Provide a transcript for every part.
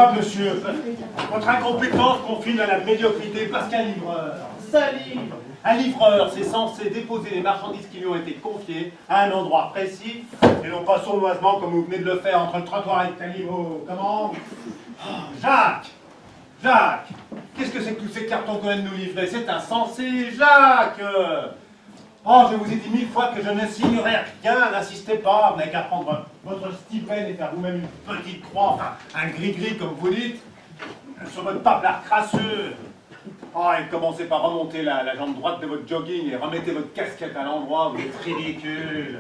Ah, monsieur, votre incompétence confine à la médiocrité parce qu'un livreur, ça livre. Un livreur, c'est censé déposer les marchandises qui lui ont été confiées à un endroit précis, et non pas sournoisement comme vous venez de le faire entre le trottoir et le caniveau. Comment? Oh, Jacques! Jacques! Qu'est-ce que c'est que tous ces cartons qu'on vient de nous livrer? C'est insensé, Jacques! Oh, je vous ai dit 1000 fois que je ne signerai rien, n'insistez pas, vous n'avez qu'à prendre votre stipend et faire vous-même une petite croix, enfin, un gris-gris comme vous dites, sur votre paplard crasseux. Oh, et commencez par remonter la jambe droite de votre jogging et remettez votre casquette à l'endroit, vous êtes ridicule.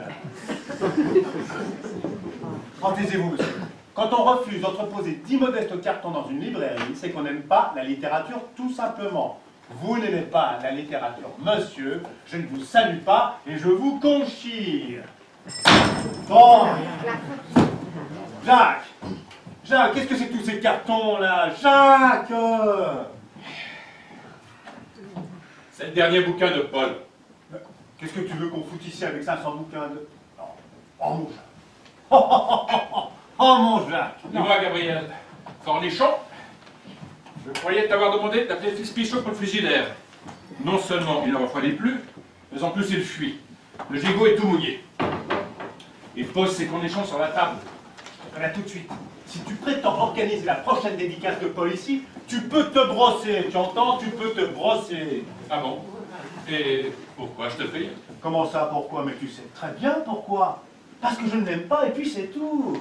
Oh, taisez-vous, monsieur. Quand on refuse d'entreposer 10 modestes cartons dans une librairie, c'est qu'on n'aime pas la littérature tout simplement. Vous n'aimez pas la littérature, monsieur, je ne vous salue pas et je vous conchire. Bon. Jacques! Jacques, qu'est-ce que c'est que tous ces cartons-là? Jacques! C'est le dernier bouquin de Paul. Qu'est-ce que tu veux qu'on foute ici avec 500 bouquins de... Oh, mon Jacques! Oh, mon Jacques! Dis-moi, Gabriel, Cornichon, je croyais t'avoir demandé d'appeler Fils Pichot pour le frigidaire. Non seulement il ne refroidit plus, mais en plus il fuit. Le gigot est tout mouillé. Il pose ses cornichons sur la table. Là, tout de suite. Si tu prétends organiser la prochaine dédicace de Paul ici, tu peux te brosser, tu entends? Tu peux te brosser. Ah bon? Et pourquoi je te paye? Comment ça, pourquoi? Mais tu sais très bien pourquoi. Parce que je ne l'aime pas et puis c'est tout.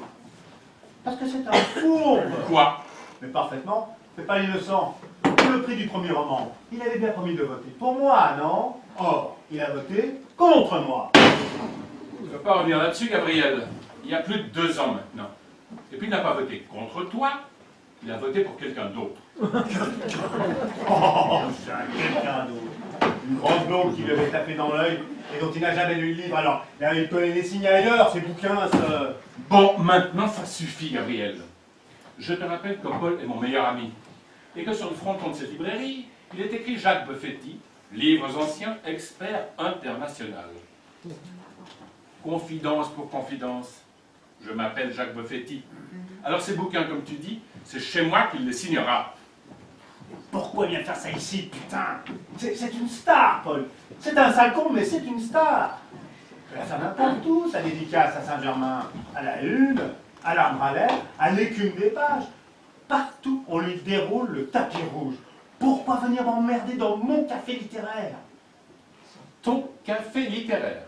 Parce que c'est un fourbe. Quoi? Mais parfaitement, c'est pas innocent. Pour le prix du premier roman, il avait bien promis de voter pour moi, non? Or, il a voté contre moi. Tu ne veux pas revenir là-dessus, Gabriel. Il y a plus de 2 ans maintenant. Et puis il n'a pas voté contre toi, il a voté pour quelqu'un d'autre. Oh, c'est quelqu'un d'autre. Une grande blonde qui lui avait tapé dans l'œil et dont il n'a jamais lu le livre. Alors, là, il peut les signer ailleurs, ces bouquins, ça... Bon, maintenant ça suffit, Gabriel. Je te rappelle que Paul est mon meilleur ami. Et que sur le fronton de cette librairie, il est écrit Jacques Buffetti, livres anciens, expert international. Confidence pour confidence. Je m'appelle Jacques Buffetti. Alors ces bouquins, comme tu dis, c'est chez moi qu'il les signera. Pourquoi vient faire ça ici, putain? C'est une star, Paul. C'est un sale con, mais c'est une star. Je vais la faire n'importe où, sa dédicace à Saint-Germain. À la une, à l'arbre à lèvres, à l'écume des pages. Partout, on lui déroule le tapis rouge. Pourquoi venir m'emmerder dans mon café littéraire? Ton café littéraire.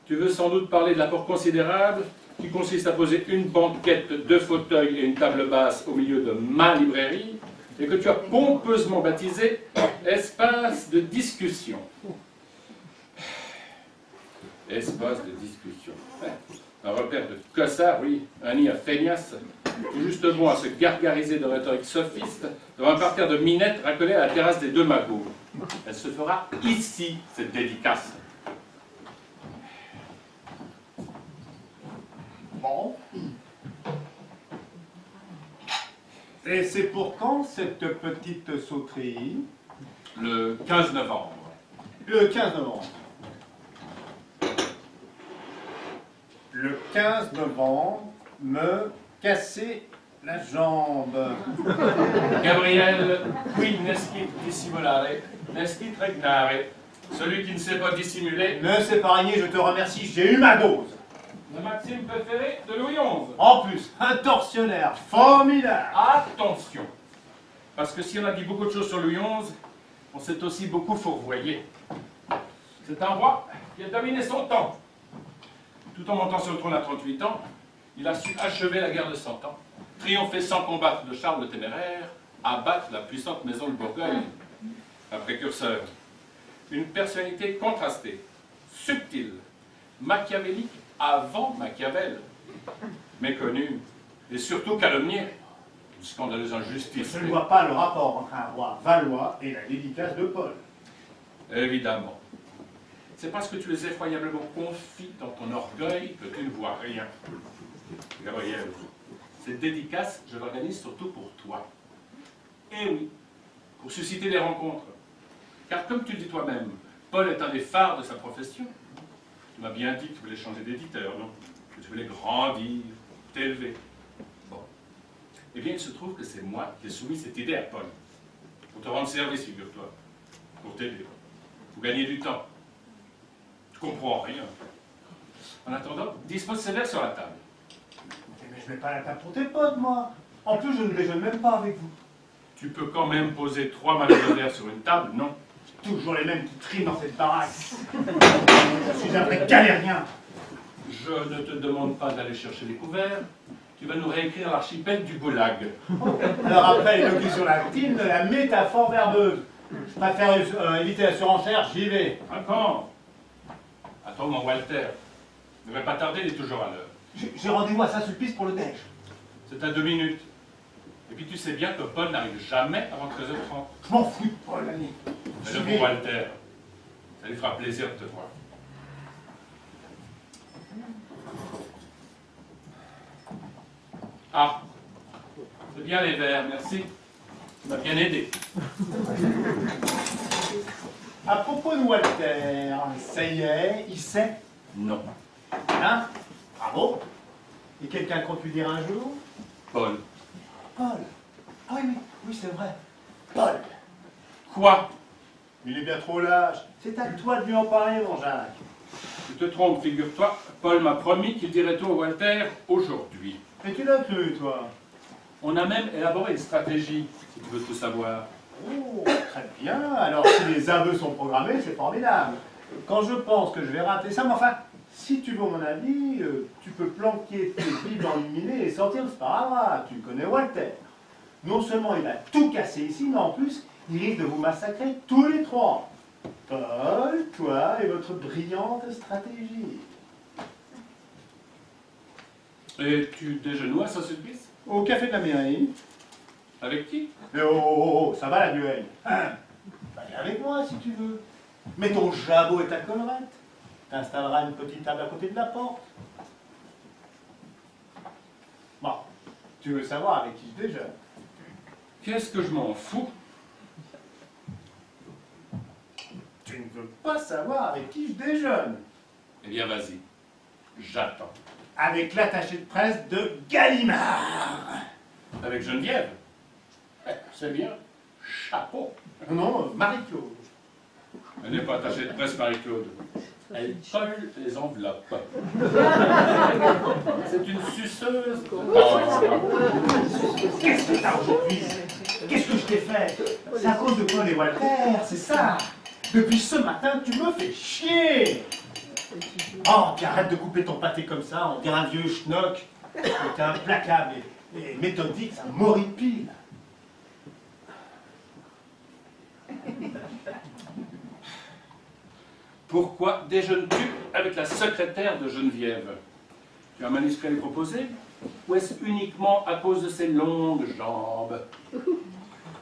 Tu veux sans doute parler de l'apport considérable qui consiste à poser une banquette, 2 fauteuils et une table basse au milieu de ma librairie et que tu as pompeusement baptisé espace de discussion. Espace de discussion. Un repère de cossard, oui, un nid à feignasse, tout juste bon à se gargariser de rhétorique sophiste devant un parterre de minettes racolées à la terrasse des 2 magots. Elle se fera ici, cette dédicace. Bon. Et c'est pour quand cette petite sauterie? Le 15 novembre. Le 15 novembre. Le 15 novembre, me casser la jambe. Gabriel, qui nescit dissimulare, nescit regnare. Celui qui ne sait pas dissimuler. Ne s'épargner, je te remercie, j'ai eu ma dose. Le maxime préféré de Louis XI. En plus, un tortionnaire formidable. Attention, parce que si on a dit beaucoup de choses sur Louis XI, on s'est aussi beaucoup fourvoyé. C'est un roi qui a dominé son temps. Tout en montant sur le trône à 38 ans, il a su achever la guerre de 100 ans, triompher sans combattre de Charles le Téméraire, abattre la puissante maison de Bourgogne. Un précurseur, une personnalité contrastée, subtile, machiavélique avant Machiavel, méconnu et surtout calomnié. Une scandaleuse injustice. Je ne vois pas le rapport entre un roi valois et la dédicace de Paul. Évidemment. C'est parce que tu es effroyablement confit dans ton orgueil que tu ne vois rien. Gabriel, cette dédicace, je l'organise surtout pour toi. Eh oui, pour susciter des rencontres. Car comme tu le dis toi-même, Paul est un des phares de sa profession. Tu m'as bien dit que tu voulais changer d'éditeur, non? Que tu voulais grandir, t'élever. Bon. Eh bien, il se trouve que c'est moi qui ai soumis cette idée à Paul. Pour te rendre service, figure-toi. Pour t'aider. Pour gagner du temps. Tu comprends rien. En attendant, dispose ces verres sur la table. Mais je mets pas la table pour tes potes, moi. En plus, je ne déjeune même pas avec vous. Tu peux quand même poser 3 malles de verre sur une table, non? Toujours les mêmes qui triment dans cette baraque. Je suis un vrai galérien. Je ne te demande pas d'aller chercher les couverts. Tu vas nous réécrire l'archipel du Goulag. Alors après l'élocution latine, la métaphore verbeuse. Je préfère éviter la surenchère, j'y vais. Ah, quand? Attends, mon Walter. Ne va pas tarder, il est toujours à l'heure. J'ai rendez-vous à Saint-Sulpice pour le déj. C'est à 2 minutes. Et puis tu sais bien que Paul n'arrive jamais avant 13h30. Je m'en fous de Paul, Annie. Mais le bon Walter, ça lui fera plaisir de te voir. Ah, c'est bien les verres, merci. Tu m'as bien aidé. À propos de Walter, ça y est, il sait. Non. Hein? Bravo. Et quelqu'un compte lui dire un jour? Paul. Paul. Ah oui, oui, oui, c'est vrai. Paul. Quoi? Il est bien trop lâche. C'est à toi de lui en parler, mon Jacques. Tu te trompes, figure-toi. Paul m'a promis qu'il dirait tout à Walter aujourd'hui. Et tu l'as cru, toi? On a même élaboré une stratégie, si tu veux tout savoir. Oh, très bien. Alors, si les aveux sont programmés, c'est formidable. Quand je pense que je vais rater ça, mais enfin, si tu veux mon avis, tu peux planquer tes billes enluminées et sortir, c'est pas grave. Tu connais Walter. Non seulement il va tout casser ici, mais en plus, il risque de vous massacrer tous les trois. Paul, toi et votre brillante stratégie. Et tu déjeunes où à Saint-Sulpice? Au café de la mairie. Avec qui? Mais oh, ça va la duel. Hein? Bah, viens avec moi si tu veux. Mets ton jabot et ta collerette. T'installeras une petite table à côté de la porte. Bon, tu veux savoir avec qui je déjeune? Qu'est-ce que je m'en fous? Tu ne veux pas savoir avec qui je déjeune? Eh bien, vas-y. J'attends. Avec l'attaché de presse de Gallimard. Avec Geneviève? C'est bien. Chapeau. Non, Marie-Claude. Elle n'est pas attachée de presse, Marie-Claude. Elle colle les enveloppes. C'est une suceuse. Qu'est-ce que t'as aujourd'hui? Qu'est-ce que je t'ai fait? C'est à cause de Paul et Walter, c'est ça. Depuis ce matin, tu me fais chier. Oh, puis arrête de couper ton pâté comme ça, on dirait un vieux schnock. T'es implacable et méthodique, ça m'horripile. Pourquoi déjeunes-tu avec la secrétaire de Geneviève? Tu as un manuscrit à lui proposer? Ou est-ce uniquement à cause de ses longues jambes?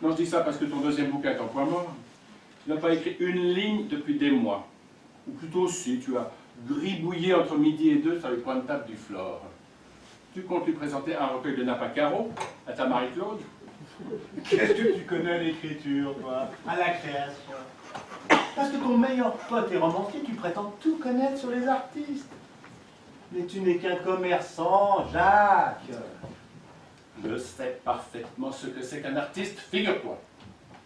Non, je dis ça parce que ton deuxième bouquin est en point mort. Tu n'as pas écrit une ligne depuis des mois. Ou plutôt si, tu as gribouillé entre midi et 2 sur les points de table du Flore. Tu comptes lui présenter un recueil de nappes à carreaux à ta Marie-Claude? Qu'est-ce que tu connais à l'écriture, toi? À la création? Parce que ton meilleur pote est romancier, tu prétends tout connaître sur les artistes. Mais tu n'es qu'un commerçant, Jacques. Je sais parfaitement ce que c'est qu'un artiste, figure-toi.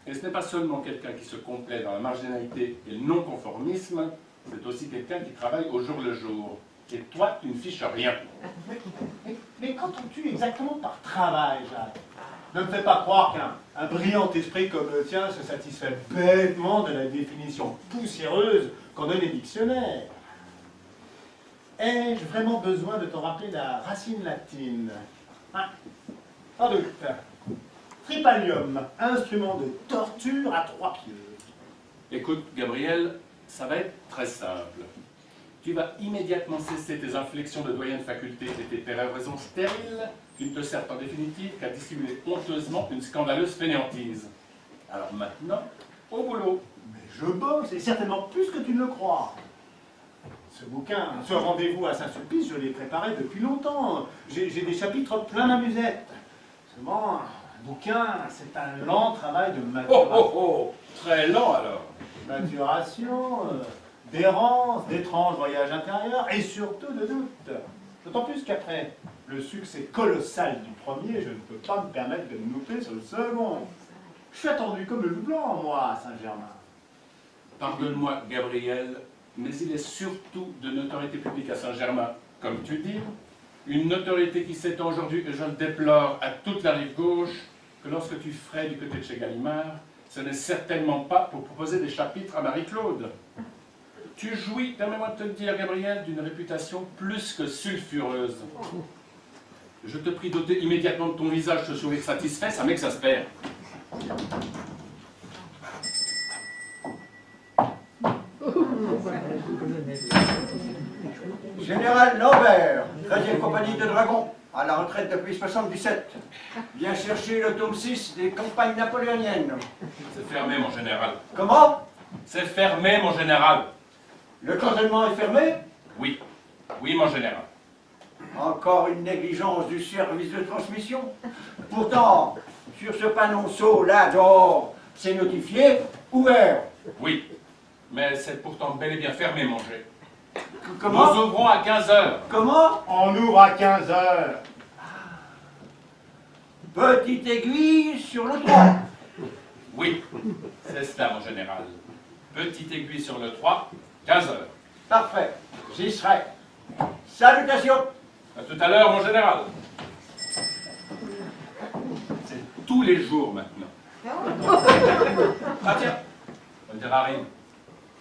Et ce n'est pas seulement quelqu'un qui se complaît dans la marginalité et le non-conformisme, c'est aussi quelqu'un qui travaille au jour le jour. Et toi, tu ne fiches rien. Mais qu'entends-tu exactement par travail, Jacques? Ne me fais pas croire qu'un brillant esprit comme le tien se satisfait bêtement de la définition poussiéreuse qu'en donne les dictionnaires. Ai-je vraiment besoin de t'en rappeler la racine latine? Hein? Sans doute. Tripalium, instrument de torture à 3 pieds. Écoute, Gabriel, ça va être très simple. Tu vas immédiatement cesser tes inflexions de doyen de faculté et tes péroraisons stériles qui ne te servent en définitive qu'à dissimuler honteusement une scandaleuse fainéantise. Alors maintenant, au boulot. Mais je bosse, et certainement plus que tu ne le crois. Ce bouquin, ce rendez-vous à Saint-Sulpice, je l'ai préparé depuis longtemps. J'ai des chapitres plein d'amusettes. Seulement, un bouquin, c'est un lent travail de maturation. Oh, oh, oh, très lent alors. Maturation, d'errance, d'étranges voyages intérieurs et surtout de doute. D'autant plus qu'après Le succès colossal du premier, je ne peux pas me permettre de me louper sur le second. Je suis attendu comme le loup blanc, moi, à Saint-Germain. Pardonne-moi, Gabriel, mais il est surtout de notoriété publique à Saint-Germain, comme tu dis, une notoriété qui s'étend aujourd'hui, et je le déplore, à toute la rive gauche, que lorsque tu ferais du côté de chez Gallimard, ce n'est certainement pas pour proposer des chapitres à Marie-Claude. Tu jouis, permets-moi de te le dire, Gabriel, d'une réputation plus que sulfureuse. Je te prie d'ôter immédiatement de ton visage ce sourire satisfait, ça m'exaspère. Général Lambert, 13e compagnie de dragons, à la retraite depuis 77. Viens chercher le tome 6 des campagnes napoléoniennes. C'est fermé, mon général. Comment? C'est fermé, mon général. Le cantonnement est fermé? Oui. Oui, mon général. Encore une négligence du service de transmission. Pourtant, sur ce panonceau là dehors, c'est notifié ouvert. Oui. Mais c'est pourtant bel et bien fermé, mon gé. Comment? Nous ouvrons à 15 h. Comment? On ouvre à 15 h. Petite aiguille sur le 3. Oui. C'est cela, mon général. Petite aiguille sur le 3, 15 h. Parfait, j'y serai. Salutations. À tout à l'heure, mon général. C'est tous les jours maintenant. Ah tiens, on ne dira rien.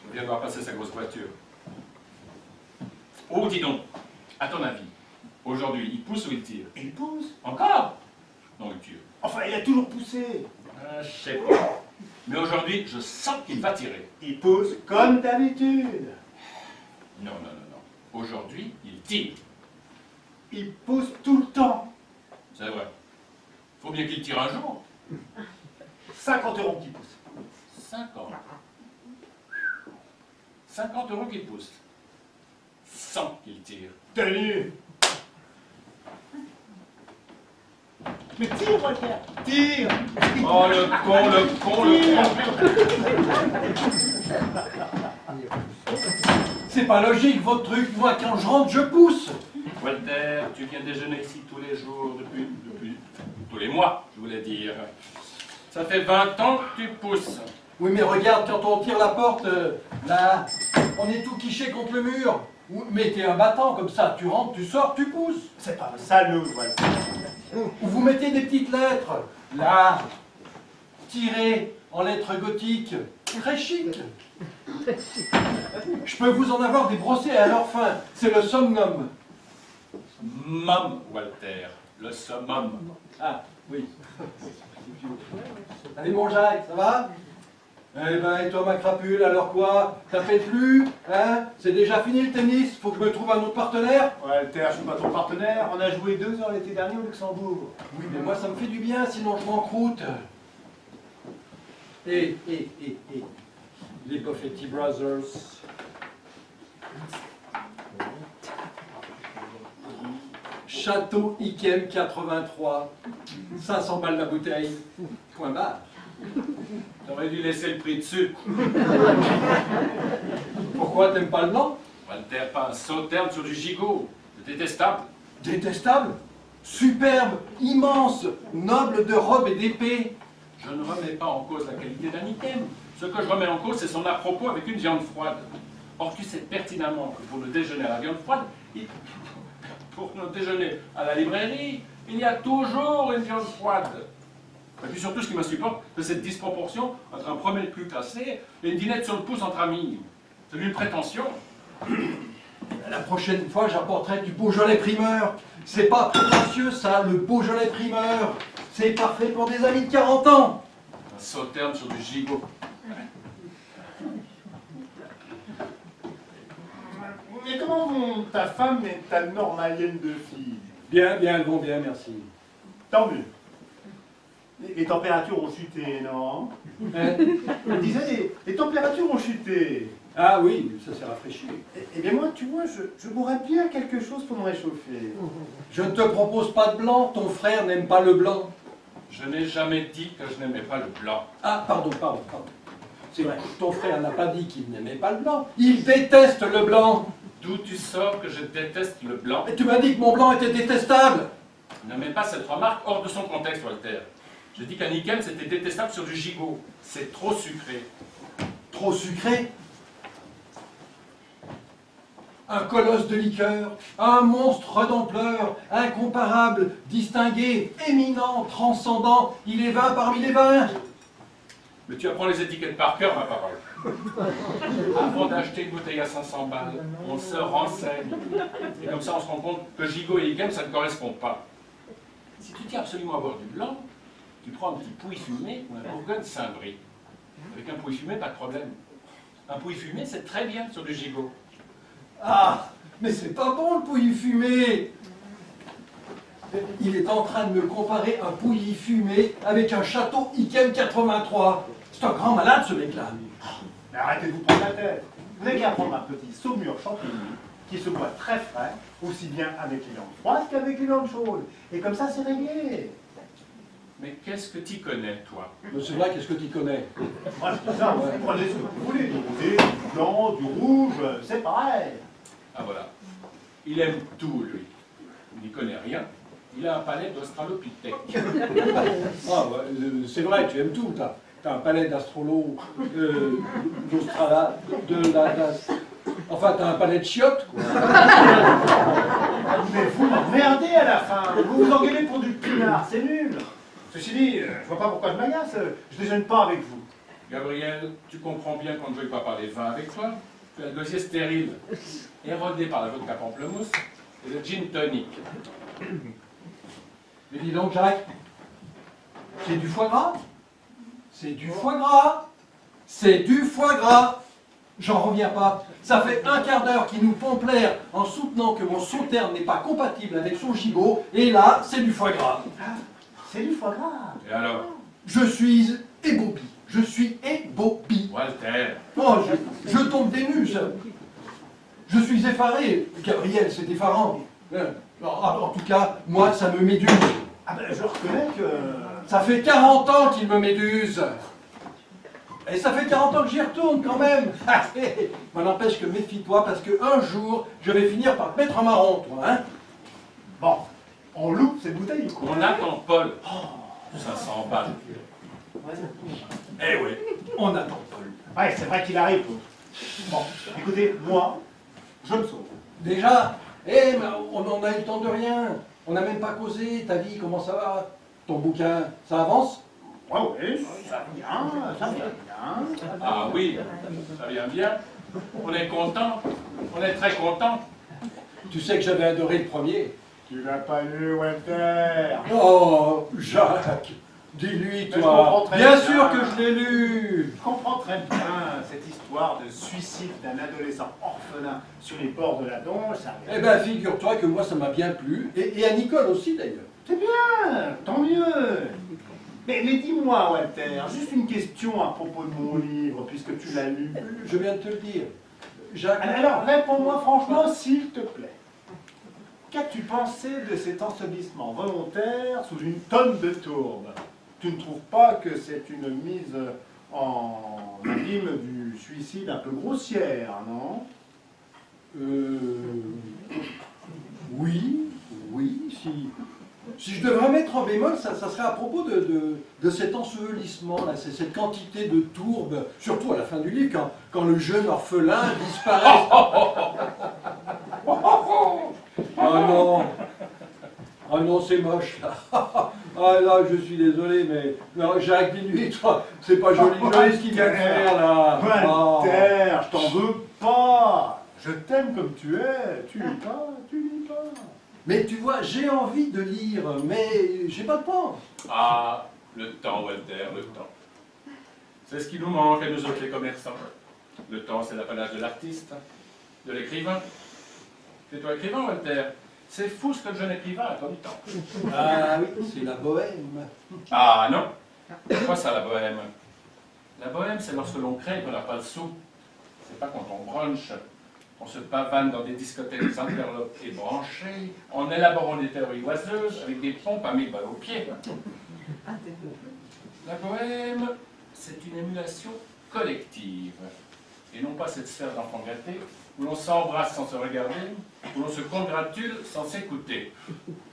Je viens de voir passer sa grosse voiture. Oh, dis donc, à ton avis, aujourd'hui, il pousse ou il tire? Il pousse. Encore? Non, il tire. Enfin, il a toujours poussé. Je sais pas. Mais aujourd'hui, je sens qu'il va tirer. Il pousse comme d'habitude. Non, non, non, non. Aujourd'hui, il tire. Il pousse tout le temps. C'est vrai. Faut bien qu'il tire un jour. 50 € qui pousse. 50. 50 € qu'il pousse. 100 qu'il tire. Tenu. Mais tire, Walter. Tire. Oh, le con, le con, le con. C'est pas logique votre truc, moi quand je rentre je pousse. Walter, tu viens déjeuner ici tous les jours, depuis tous les mois, je voulais dire. Ça fait 20 ans que tu pousses. Oui mais regarde, quand on tire la porte, là, on est tout quiché contre le mur. Ou mettez un battant comme ça, tu rentres, tu sors, tu pousses. C'est pas un salaud, Walter. Ou vous mettez des petites lettres, là, tirées en lettres gothiques, très chic. Je peux vous en avoir des brossés à leur fin, c'est le summum. Mum, Walter, le summum. Ah, oui. Allez mon Jacques, ça va? Eh ben, et toi ma crapule, alors quoi? Ça fait plus? Hein? C'est déjà fini le tennis? Faut que je me trouve un autre partenaire? Walter, je suis pas ton partenaire. On a joué 2 heures l'été dernier au Luxembourg. Oui, mais moi ça me fait du bien, sinon je m'encroute. Et, les Buffetti Brothers. Château Yquem 83. 500 balles la bouteille. Point barre. T'aurais dû laisser le prix dessus. Pourquoi t'aimes pas le blanc? Walter, pas un sauterne sur du gigot. C'est détestable. Détestable? Superbe, immense, noble de robe et d'épée. Je ne remets pas en cause la qualité d'un item. Ce que je remets en cause, c'est son à-propos avec une viande froide. Or, tu sais pertinemment que pour le déjeuner à la viande froide, pour le déjeuner à la librairie, il y a toujours une viande froide. Et puis surtout, ce qui m'insupporte, c'est cette disproportion entre un premier cru classé et une dînette sur le pouce entre amis. C'est une prétention. La prochaine fois, j'apporterai du Beaujolais primeur. C'est pas prétentieux, ça, le Beaujolais primeur. C'est parfait pour des amis de 40 ans. Un sauterne sur du gigot. Mais comment vont ta femme et ta normalienne de fille? Bien, elles vont bien, merci. Tant mieux. Les températures ont chuté, non? Hein? Je disais, les températures ont chuté. Ah oui, ça s'est rafraîchi. Eh bien moi, tu vois, je boirais bien quelque chose pour me réchauffer. Je ne te propose pas de blanc, ton frère n'aime pas le blanc. Je n'ai jamais dit que je n'aimais pas le blanc. Ah, pardon. C'est vrai, ton frère n'a pas dit qu'il n'aimait pas le blanc. Il déteste le blanc. D'où tu sors que je déteste le blanc? Et tu m'as dit que mon blanc était détestable. Ne mets pas cette remarque hors de son contexte, Walter. Je dis qu'un Nickel, c'était détestable sur du gigot. C'est trop sucré. Trop sucré. Un colosse de liqueur, un monstre d'ampleur, incomparable, distingué, éminent, transcendant, il est 20 parmi les 20. Mais tu apprends les étiquettes par cœur, ma parole. Avant d'acheter une bouteille à 500 balles, on se renseigne. Et comme ça, on se rend compte que gigot et Ickem, ça ne correspond pas. Si tu tiens absolument à boire du blanc, tu prends un petit pouille fumé ou un Bourgogne Saint-Brie. Avec un pouille fumé, pas de problème. Un pouille fumé, c'est très bien sur du gigot. Ah, mais c'est pas bon le pouilly fumé. Il est en train de me comparer un pouilly fumé avec un château Ickem 83. C'est un grand malade ce mec-là. Mais arrêtez de vous prendre la tête. Vous n'avez qu'à prendre un petit saumur champigny qui se boit très frais, aussi bien avec les langues froides qu'avec les langues chaudes. Et comme ça, c'est réglé. Mais qu'est-ce que tu connais, toi? C'est vrai, qu'est-ce que tu connais? Moi, je dis ça, vous prenez ce que vous voulez, du rouge, du blanc, du rouge, c'est pareil. Ah voilà. Il aime tout, lui. Il n'y connaît rien. Il a un palais d'Australopithèque. Ah, ouais, c'est vrai, tu aimes tout. T'as un palais d'astrolo, d'Australa, enfin, t'as un palais de chiottes, quoi. Mais vous m'emmerdez à la fin. Vous vous engueulez pour du pinard, c'est nul. Ceci dit, je vois pas pourquoi je m'agace. Je déjeune pas avec vous. Gabriel, tu comprends bien qu'on ne veuille pas parler vin avec toi. Tu as un dossier stérile, érodé par la vodka pamplemousse et le gin tonic. Mais dis donc, Jacques, c'est du foie gras? C'est du foie gras. C'est du foie gras. J'en reviens pas. Ça fait un quart d'heure qu'il nous pompe l'air en soutenant que mon sauterne n'est pas compatible avec son gigot, et là, c'est du foie gras. C'est du foie gras. Et alors? Je suis ébobi. Je suis ébobi. Walter, Oh, je tombe des nues. Je suis effaré. Gabriel, c'est effarant. En tout cas, moi, ça me méduse. Ah ben, je reconnais que... Ça fait 40 ans qu'il me méduse. Et ça fait 40 ans que j'y retourne quand même. Mais n'empêche que méfie-toi parce qu'un jour, je vais finir par te mettre un marron, toi, hein. Bon, on loupe cette bouteille ou quoi? on attend Paul. 500 balles. Eh oui, on attend Paul. Ouais, c'est vrai qu'il arrive. Bon, écoutez, moi, je me sauve. Déjà, mais on a eu le temps de rien. On n'a même pas causé. Ta vie, comment ça va? Ton bouquin, ça avance? Ouais, oui, ça vient bien. Ah oui, ça vient bien. On est content. On est très content. Tu sais que j'avais adoré le premier. Tu l'as pas lu, Walter? Oh, Jacques, dis-lui, Mais je comprends toi. très Bien bien. sûr que je l'ai lu. Je comprends très bien cette histoire de suicide d'un adolescent orphelin sur les bords de la Donge. Ça... Eh bien, figure-toi que moi, ça m'a bien plu. Et à Nicole aussi, d'ailleurs. C'est bien, tant mieux. Mais dis-moi, Walter, juste une question à propos de mon livre, puisque tu l'as lu. Je viens de te le dire. Jacques. Alors, réponds-moi franchement, s'il te plaît. Qu'as-tu pensé de cet ensevelissement volontaire sous une tonne de tourbe? Tu ne trouves pas que c'est une mise en abîme du suicide un peu grossière, non? Oui, si je devrais mettre en bémol, ça serait à propos de cet ensevelissement-là, c'est cette quantité de tourbe, surtout à la fin du livre, quand le jeune orphelin disparaît. Oh non, c'est moche là. Ah là, je suis désolé, mais non, Jacques, dis-lui, toi, c'est pas joli ce qu'il vient de faire là. Walter, je t'en veux pas. Je t'aime comme tu es. Tu lis pas, tu lis pas. Mais tu vois, j'ai envie de lire, mais j'ai pas de temps. Ah, le temps, Walter, le temps. C'est ce qui nous manque à nous autres les commerçants. Le temps, c'est l'apanage de l'artiste, de l'écrivain. C'est toi écrivain, Walter. C'est fou ce que le jeune écrivain a comme temps. Ah oui, c'est la bohème. Ah non. C'est quoi ça, la bohème? La bohème, c'est lorsque l'on crée et qu'on n'a pas le sou. C'est pas quand on brunch, on se pavane dans des discothèques interlopes et branchées, en élaborant des théories oiseuses avec des pompes à 1000 balles au pied. La bohème, c'est une émulation collective. et non pas cette sphère d'enfants gâtés où l'on s'embrasse sans se regarder, où l'on se congratule sans s'écouter.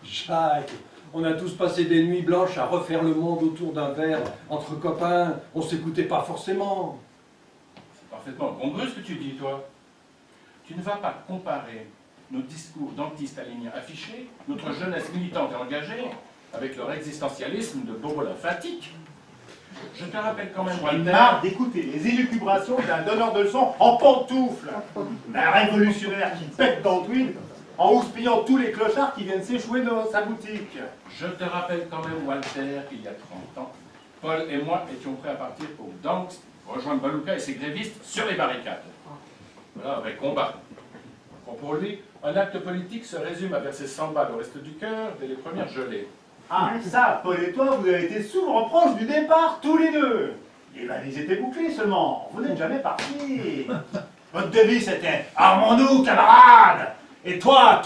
Jacques, on a tous passé des nuits blanches à refaire le monde autour d'un verre entre copains. On s'écoutait pas forcément. C'est parfaitement congru ce que tu dis, toi. Tu ne vas pas comparer nos discours d'anti-staliniens affichés, notre jeunesse militante et engagée, avec leur existentialisme de bobo lymphatique. Je te rappelle quand même, J'en ai Walter... marre d'écouter les élucubrations d'un donneur de leçons en pantoufles, d'un révolutionnaire qui pète dans le tweed en houspillant tous les clochards qui viennent s'échouer dans sa boutique. Je te rappelle quand même, Walter, qu'il y a 30 ans, Paul et moi étions prêts à partir pour Gdansk, rejoindre Balouka et ses grévistes sur les barricades. Voilà un vrai combat. Pour lui, un acte politique se résume à verser 100 balles au reste du cœur dès les premières gelées. Ah, ça, Paul et toi, vous avez été souvent proches du départ, tous les deux. Les valises étaient bouclées seulement, vous n'êtes jamais partis. Votre devise c'était « Armons-nous, camarades !» Et toi,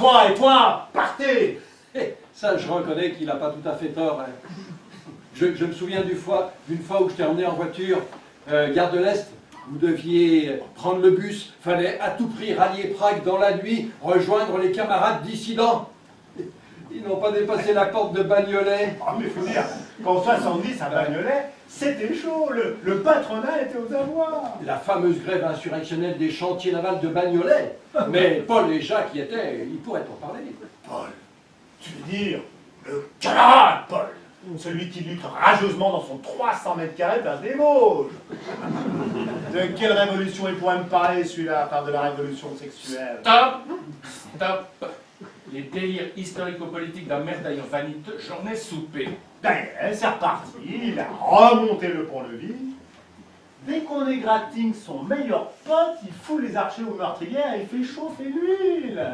partez. Ça, je reconnais qu'il n'a pas tout à fait tort. Hein. Je me souviens d'une fois où je t'ai emmené en voiture, gare de l'Est. Vous deviez prendre le bus, fallait à tout prix rallier Prague dans la nuit, rejoindre les camarades dissidents. Ils n'ont pas dépassé la porte de Bagnolet. Ah, mais faut dire, qu'en 70 à Bagnolet, c'était chaud, le patronat était aux avoirs. La fameuse grève insurrectionnelle des chantiers navals de Bagnolet. Mais Paul et Jacques y étaient, ils pourraient en parler. Paul, tu veux dire, le camarade Paul, celui qui lutte rageusement dans son 300 mètres carrés vers des Vosges. De quelle révolution il pourrait me parler, celui-là, à part de la révolution sexuelle? Stop. Les délires historico-politiques d'un merdailleur vaniteux, j'en ai soupé. Ben, c'est reparti, il a remonté le pont-levis. Dès qu'on égratigne son meilleur pote, il fout les archers aux meurtrières et il fait chauffer l'huile.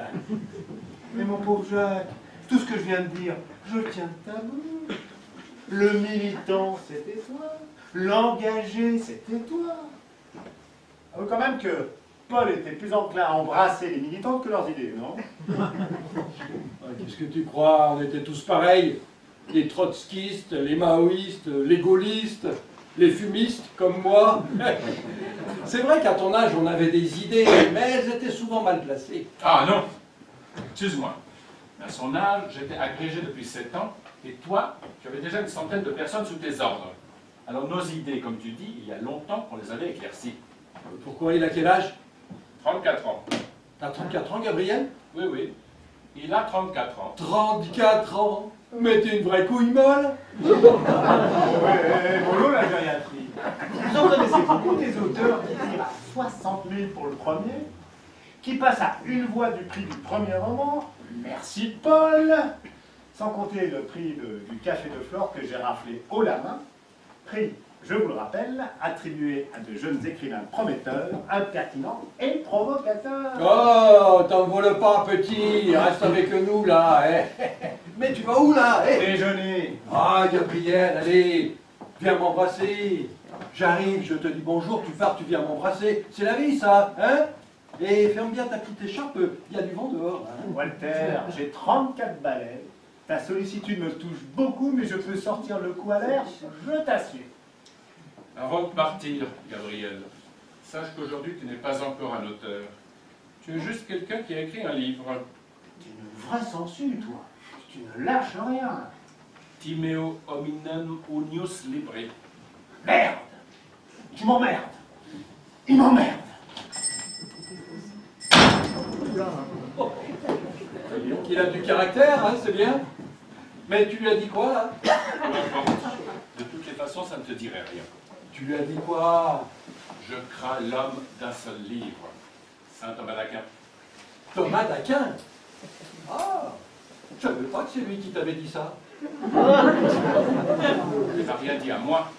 Mais mon pauvre Jacques, tout ce que je viens de dire, je le tiens de ta bouche. Le militant, c'était toi. L'engagé, c'était toi. Avoue quand même que Paul était plus enclin à embrasser les militants que leurs idées, non? Qu'est-ce que tu crois? On était tous pareils. Les trotskistes, les maoïstes, les gaullistes, les fumistes, comme moi. C'est vrai qu'à ton âge, on avait des idées, mais elles étaient souvent mal placées. Ah non. Excuse-moi. À son âge, j'étais agrégé depuis 7 ans, et toi, tu avais déjà une centaine de personnes sous tes ordres. Alors nos idées, comme tu dis, il y a longtemps qu'on les avait éclaircies. Pourquoi il a quel âge? 34 ans. T'as 34 ans, Gabriel? Oui. Il a 34 ans. 34 ans? Mais t'es une vraie couille molle. Mollo la gériatrie. Vous en connaissez beaucoup des auteurs qui tirent à 60 000 pour le premier, qui passent à une voix du prix du premier roman, merci Paul, sans compter le prix du café de Flore que j'ai raflé haut la main, prix, je vous le rappelle, attribué à de jeunes écrivains prometteurs, impertinents et provocateurs. Oh, t'envole pas, petit. Reste avec nous, là. Mais tu vas où, là? Déjeuner. Ah, Gabriel, allez, viens m'embrasser. J'arrive, je te dis bonjour, tu pars, tu viens m'embrasser. C'est la vie, ça, hein? Et ferme bien ta petite écharpe, il y a du vent dehors. Hein? Walter, j'ai 34 balais. Ta sollicitude me touche beaucoup, mais je peux sortir le coup à l'air, je t'assure. Avant de partir, Gabriel, sache qu'aujourd'hui tu n'es pas encore un auteur. Tu es juste quelqu'un qui a écrit un livre. Tu es une vraie sangsue, toi. Tu ne lâches rien. Timeo hominem unius libre. Merde! Tu m'emmerdes! Il m'emmerde! Il a du caractère, hein, c'est bien. Mais tu lui as dit quoi, là? Peu importe. De toutes les façons, ça ne te dirait rien. Tu lui as dit quoi? Je crains l'homme d'un seul livre. Saint Thomas d'Aquin. Thomas d'Aquin? Ah, je savais pas que c'est lui qui t'avait dit ça. Il n'a rien dit à moi.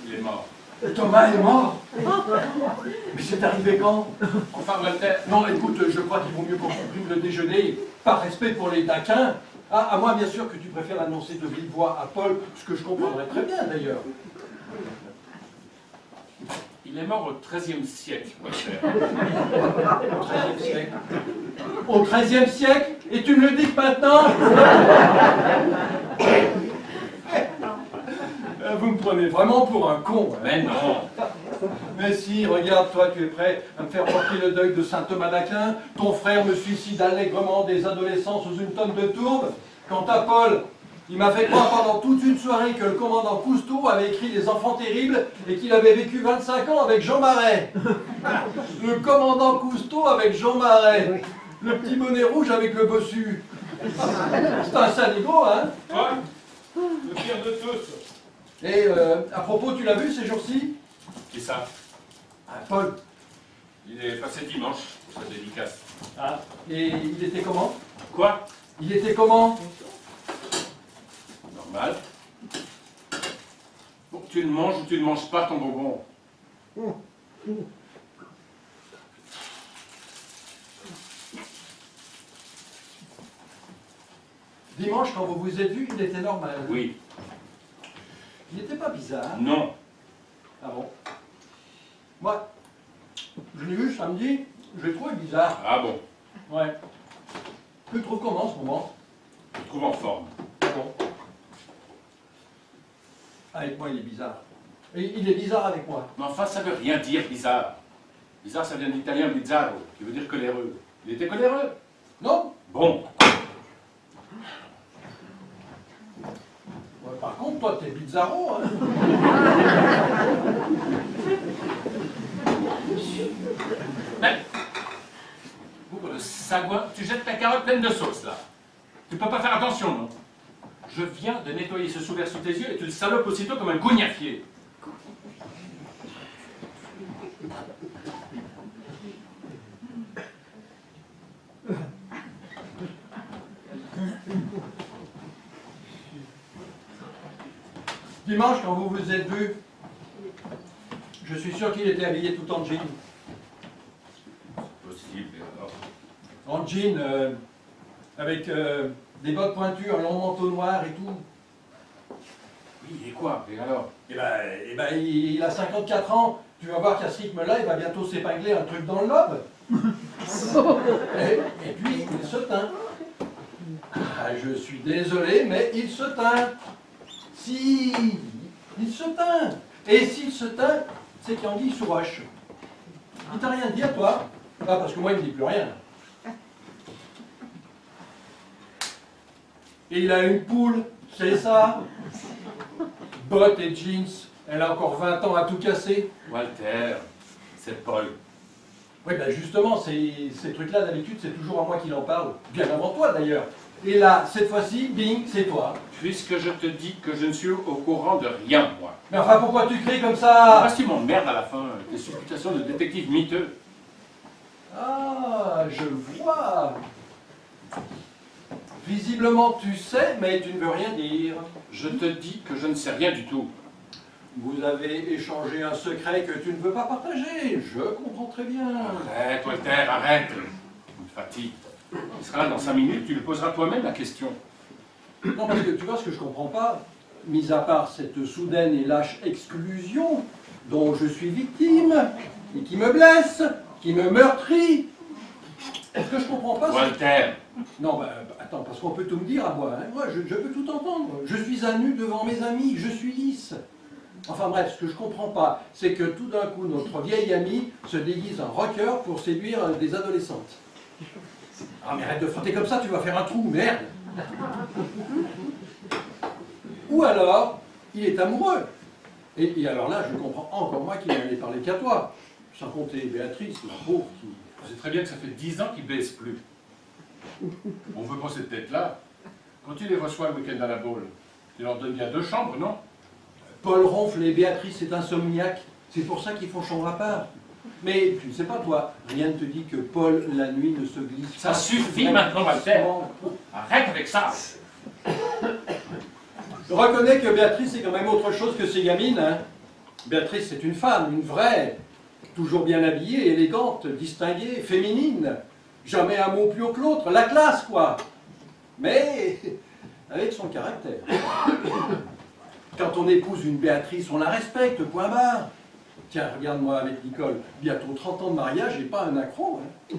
Il est mort. Thomas est mort? Mais c'est arrivé quand? Enfin, Walter, Non, écoute, je crois qu'il vaut mieux qu'on supprime le déjeuner, par respect pour les Daquins. Ah, à moi, bien sûr, que tu préfères l'annoncer de vive voix à Paul, ce que je comprendrais très bien, d'ailleurs. il est mort au XIIIe siècle, Walter. Au XIIIe siècle. Au XIIIe siècle? Et tu me le dis que maintenant? Vous me prenez vraiment pour un con. Hein. Mais non, Mais si, regarde, toi, tu es prêt à me faire porter le deuil de saint Thomas d'Aquin. Ton frère me suicide allègrement des adolescents sous une tonne de tourbe. Quant à Paul, il m'a fait croire pendant toute une soirée que le commandant Cousteau avait écrit Les Enfants Terribles et qu'il avait vécu 25 ans avec Jean Marais. Le commandant Cousteau avec Jean Marais. Le petit bonnet rouge avec le bossu. C'est un saligo, hein? Toi, le pire de tous. Et à propos, tu l'as vu ces jours-ci? Qui ça? Ah, Paul. Il est passé dimanche pour sa dédicace. Ah, et il était comment? Quoi? Il était comment? Normal. Bon, tu le manges ou tu ne manges pas ton bonbon? Dimanche, quand vous vous êtes vus, il était normal. Oui. Il n'était pas bizarre. Non. Ah bon? Moi, je l'ai vu samedi, je l'ai trouvé bizarre. Ah bon? Ouais. Tu le trouves comment en ce moment? Je le trouve en forme. Ah bon? Avec moi, il est bizarre. Et il est bizarre avec moi. Mais enfin, ça veut rien dire bizarre. Bizarre, ça vient de l'italien bizzarro, qui veut dire coléreux. Il était coléreux? Non? Bon. Ouais, par contre, toi, t'es bizarro, hein? Mais, pour le sagouin, tu jettes ta carotte pleine de sauce, là. Tu peux pas faire attention, non? Je viens de nettoyer ce sous-verre sous tes yeux et tu le salopes aussitôt comme un gougnafier. Dimanche, quand vous vous êtes vus, je suis sûr qu'il était habillé tout en jean. Possible, et alors? En jean, avec des bottes pointues, un long manteau noir et tout. Oui, et quoi? Et alors? Il a 54 ans. Tu vas voir qu'à ce rythme-là, il va bientôt s'épingler un truc dans le lobe. Et puis, il se teint. Ah, je suis désolé, mais il se teint. Si, il se teint. Et s'il se teint, c'est qu'il anguille sous roche. Il t'a rien dit à toi? Ah, parce que moi, il me dit plus rien. Et il a une poule, c'est ça? Bottes et jeans, elle a encore 20 ans à tout casser. Walter, c'est Paul. Oui, ben justement, ces trucs-là, d'habitude, c'est toujours à moi qu'il en parle. Bien avant toi, d'ailleurs. Et là, cette fois-ci, bing, c'est toi. Puisque je te dis que je ne suis au courant de rien, moi. Mais enfin, pourquoi tu cries comme ça? Parce qu'il m'emmerde à la fin, des supputations de détective miteux. Ah, je vois. Visiblement, tu sais, mais tu ne veux rien dire. Je te dis que je ne sais rien du tout. Vous avez échangé un secret que tu ne veux pas partager. Je comprends très bien. Arrête, Walter, arrête. Tu me fatigues. Il sera là dans 5 minutes, tu lui poseras toi-même la question. Non, parce que tu vois ce que je comprends pas, mis à part cette soudaine et lâche exclusion dont je suis victime, et qui me blesse, qui me meurtrit. Ce que je comprends pas, c'est... Walter, Non, attends, parce qu'on peut tout me dire à moi, hein. Moi, je peux tout entendre. Je suis à nu devant mes amis, je suis lisse. Enfin bref, ce que je comprends pas, c'est que tout d'un coup, notre vieille amie se déguise en rocker pour séduire des adolescentes. Ah mais arrête de frotter comme ça, tu vas faire un trou, merde. Ou alors, il est amoureux. Et alors là, je comprends encore moi qu'il n'allait parler qu'à toi. Sans compter Béatrice, la pauvre qui... tu sais très bien que ça fait 10 ans qu'ils baissent plus. On veut pas cette tête-là. Quand tu les reçois le week-end à la Baule, tu leur donnes bien 2 chambres, non? Paul ronfle et Béatrice est insomniaque. C'est pour ça qu'ils font chambre à part. Mais tu ne sais pas, toi, rien ne te dit que Paul, la nuit, ne se glisse Ça pas. suffit maintenant, Walter. Arrête avec ça. Je reconnais que Béatrice est quand même autre chose que ces gamines. Hein. Béatrice, c'est une femme, une vraie. Toujours bien habillée, élégante, distinguée, féminine. Jamais un mot plus haut que l'autre. La classe, quoi. Mais avec son caractère. Quand on épouse une Béatrice, on la respecte, point barre. Tiens, regarde-moi avec Nicole, bientôt 30 ans de mariage et pas un accro. Hein.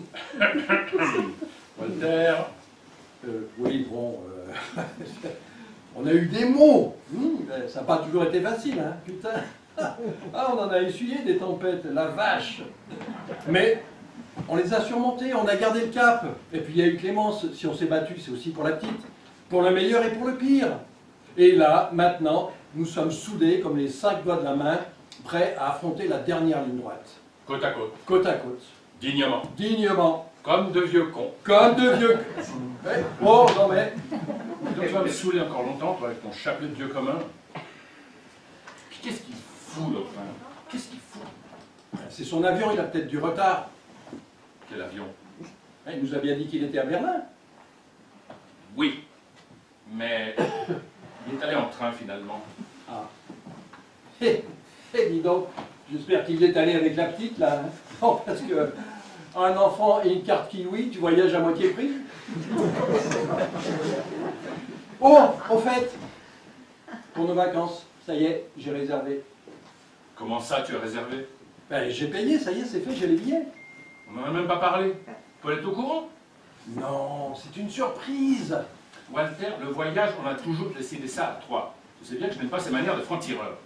Walter, Oui, bon, on a eu des mots. Ça n'a pas toujours été facile, hein, putain. Ah, on en a essuyé des tempêtes, la vache. Mais on les a surmontées, on a gardé le cap. Et puis il y a eu Clémence, si on s'est battu, c'est aussi pour la petite. Pour le meilleur et pour le pire. Et là, maintenant, nous sommes soudés comme les 5 doigts de la main, prêts à affronter la dernière ligne droite. Côte à côte, Côte à côte. dignement, Dignement. comme de vieux cons. Comme de vieux... Eh, oh, non mais... Donc tu vas me saouler encore longtemps, toi, avec ton chapelet de vieux commun. Puis qu'est-ce qu'il fout, le frère? Qu'est-ce qu'il fout? C'est son avion, il a peut-être du retard. Quel avion? Il nous a bien dit qu'il était à Berlin. Oui, mais il est allé en train finalement. Ah. Dis donc, j'espère qu'il est allé avec la petite, là. Hein. Non, parce que un enfant et une carte kiwi, tu voyages à moitié prix. Oh, au fait, pour nos vacances, ça y est, j'ai réservé. Comment ça, tu as réservé? Ben, j'ai payé, ça y est, c'est fait, j'ai les billets. On n'en a même pas parlé. Paul est au courant? Non, c'est une surprise. Walter, le voyage, on a toujours décidé ça à 3. Tu sais bien que je n'aime pas ces manières de franc-tireur.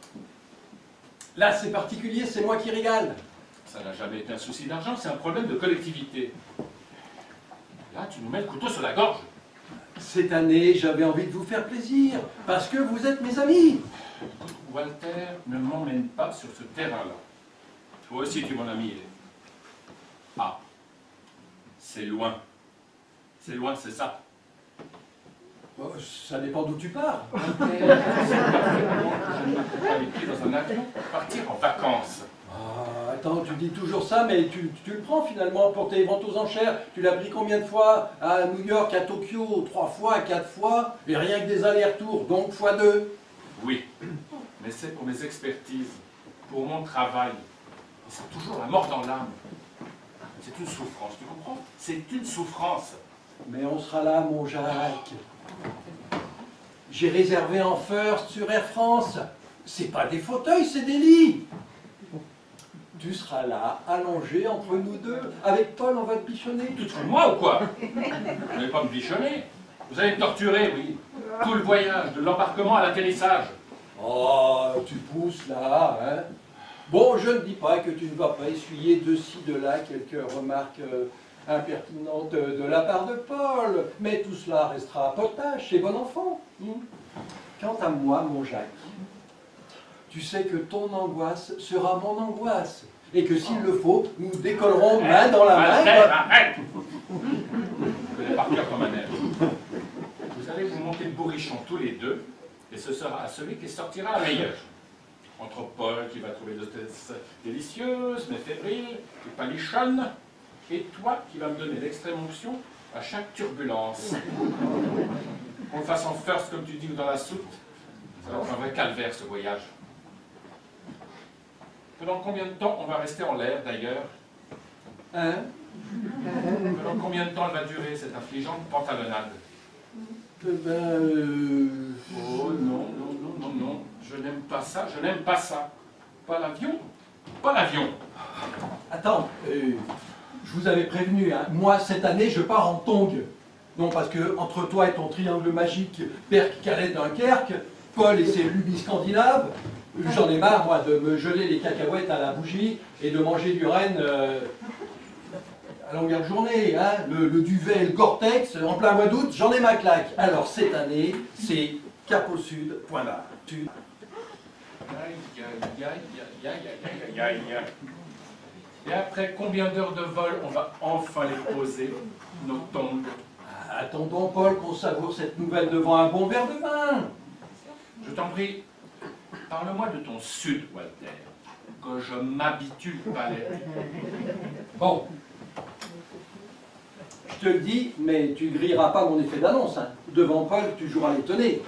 Là, c'est particulier, c'est moi qui régale. Ça n'a jamais été un souci d'argent, c'est un problème de collectivité. Là, tu nous mets le couteau sur la gorge. Cette année, j'avais envie de vous faire plaisir, parce que vous êtes mes amis. Écoute, Walter, ne m'emmène pas sur ce terrain-là. Toi aussi, tu es mon ami. Ah, c'est loin. C'est loin, c'est ça. Oh, ça dépend d'où tu pars. Walter, c'est parfaitement que je ne me trouve pas les pieds dans un avion pour partir en vacances. Ah, attends, tu dis toujours ça, mais tu le prends finalement pour tes ventes aux enchères. Tu l'as pris combien de fois? À New York, à Tokyo, 3 fois, 4 fois, et rien que des allers-retours, donc fois 2. Oui, mais c'est pour mes expertises, pour mon travail. Et c'est toujours la mort dans l'âme. C'est une souffrance, tu comprends? C'est une souffrance. Mais on sera là, mon Jacques. J'ai réservé en first sur Air France. C'est pas des fauteuils, c'est des lits. Tu seras là, allongé entre nous deux. Avec Paul, on va te bichonner. Tu te fous de moi ou quoi? Vous n'allez pas me bichonner. Vous allez me torturer, oui. Tout le voyage, de l'embarquement à l'atterrissage. Oh, tu pousses là, hein. Bon, je ne dis pas que tu ne vas pas essuyer de ci, de là quelques remarques impertinentes de la part de Paul, mais tout cela restera potage, c'est bon enfant. Quant à moi, mon Jacques, tu sais que ton angoisse sera mon angoisse, et que s'il le faut, nous décollerons main dans la main. Arrête! Je connais par cœur comme un air. Vous allez vous monter le bourrichon tous les deux, et ce sera à celui qui sortira la meilleure. Entre Paul qui va trouver l'hôtesse délicieuse, mais fébrile, et palichonne, et toi qui vas me donner l'extrême onction à chaque turbulence. Qu'on le fasse en first, comme tu dis, ou dans la soute, ça va être un vrai calvaire, ce voyage. Pendant combien de temps on va rester en l'air, d'ailleurs? Hein? Pendant combien de temps elle va durer, cette affligeante pantalonnade? Oh non, non, non, non, non. Je n'aime pas ça, je n'aime pas ça. Pas l'avion, pas l'avion. Attends, je vous avais prévenu, hein, moi cette année je pars en tongue. Non, parce que entre toi et ton triangle magique Berck-Calais-Dunkerque, Paul et ses lubies scandinaves, j'en ai marre moi de me geler les cacahuètes à la bougie et de manger du renne à longueur de journée. Hein, le duvet, le Gore-Tex, en plein mois d'août, j'en ai ma claque. Alors cette année, c'est cap au sud, point barre. Aïe, aïe, aïe, aïe, aïe, aïe, aïe, aïe. Et après combien d'heures de vol on va enfin les poser, nos tongs? Attendons, Paul, qu'on savoure cette nouvelle devant un bon verre de vin. Je t'en prie, parle-moi de ton sud, Walter, que je m'habitue pas à l'être. Bon. Je te le dis, mais tu grilleras pas mon effet d'annonce. Hein. Devant Paul, tu joueras l'étonné.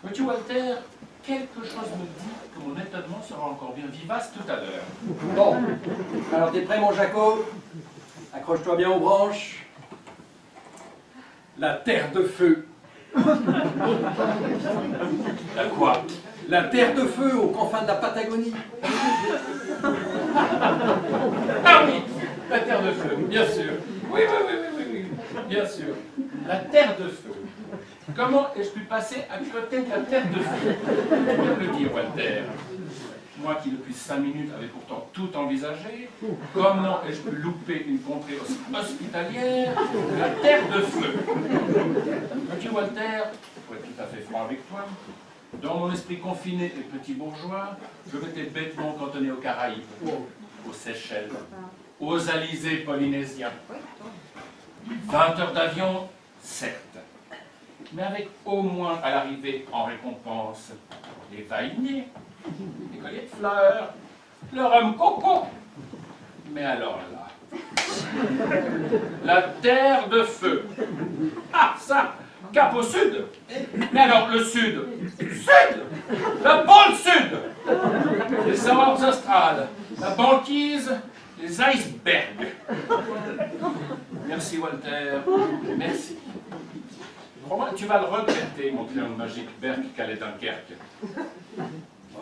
Vois-tu, Walter, quelque chose me dit que mon étonnement sera encore bien vivace tout à l'heure. Bon. Alors, t'es prêt, mon Jaco? Accroche-toi bien aux branches. La terre de feu. La quoi? La terre de feu aux confins de la Patagonie. Ah oui, la terre de feu, bien sûr. Oui, oui, oui, oui, oui, oui, bien sûr. La terre de feu. Comment ai-je pu passer à côté de la terre de feu? Tu peux me le dire, Walter. Moi qui depuis 5 minutes avais pourtant tout envisagé, comment ai-je pu louper une contrée aussi hospitalière que la terre de feu? Vois-tu, Walter, pour être tout à fait franc avec toi, dans mon esprit confiné et petit bourgeois, je m'étais bêtement cantonné aux Caraïbes, aux Seychelles, aux alizés polynésiens. 20 heures d'avion, certes, mais avec au moins à l'arrivée en récompense les vainés, les colliers de fleurs, le rhum coco. Mais alors là, la terre de feu. Ah ça, cap au sud. Mais alors le sud, sud, le pôle sud, les saveurs australes, la banquise, les icebergs. Merci Walter, merci. Crois-moi, tu vas le regretter, mon triangle magique, Berck, Calais, Dunkerque.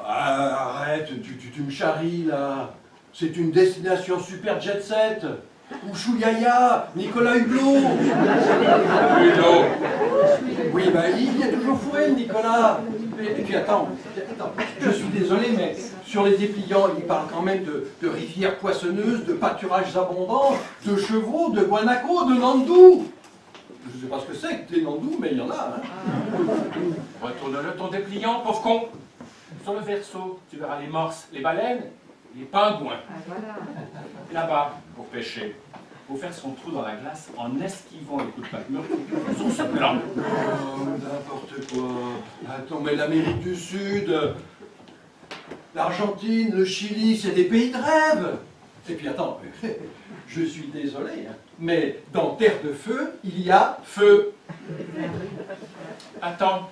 Arrête, tu me charries là. C'est une destination super jet set. Ushuaïa, Nicolas Hulot. Hulot. Oui, bah il y a toujours Fouel, Nicolas. Et puis attends, je suis désolé, mais sur les dépliants, il parle quand même de rivières poissonneuses, de pâturages abondants, de chevaux, de guanacos, de nandous. Je sais pas ce que c'est que des nandous, mais il y en a. Hein. Retourne-le ton dépliant, pauvre con. Sur le verso, tu verras les morses, les baleines, les pingouins. Et là-bas, pour pêcher, faut faire son trou dans la glace en esquivant les coups de patte meurtriers sur ce plan. Oh, n'importe quoi. Attends, mais l'Amérique du Sud, l'Argentine, le Chili, c'est des pays de rêve. Et puis attends, je suis désolé, hein, mais dans Terre de Feu, il y a feu. Attends.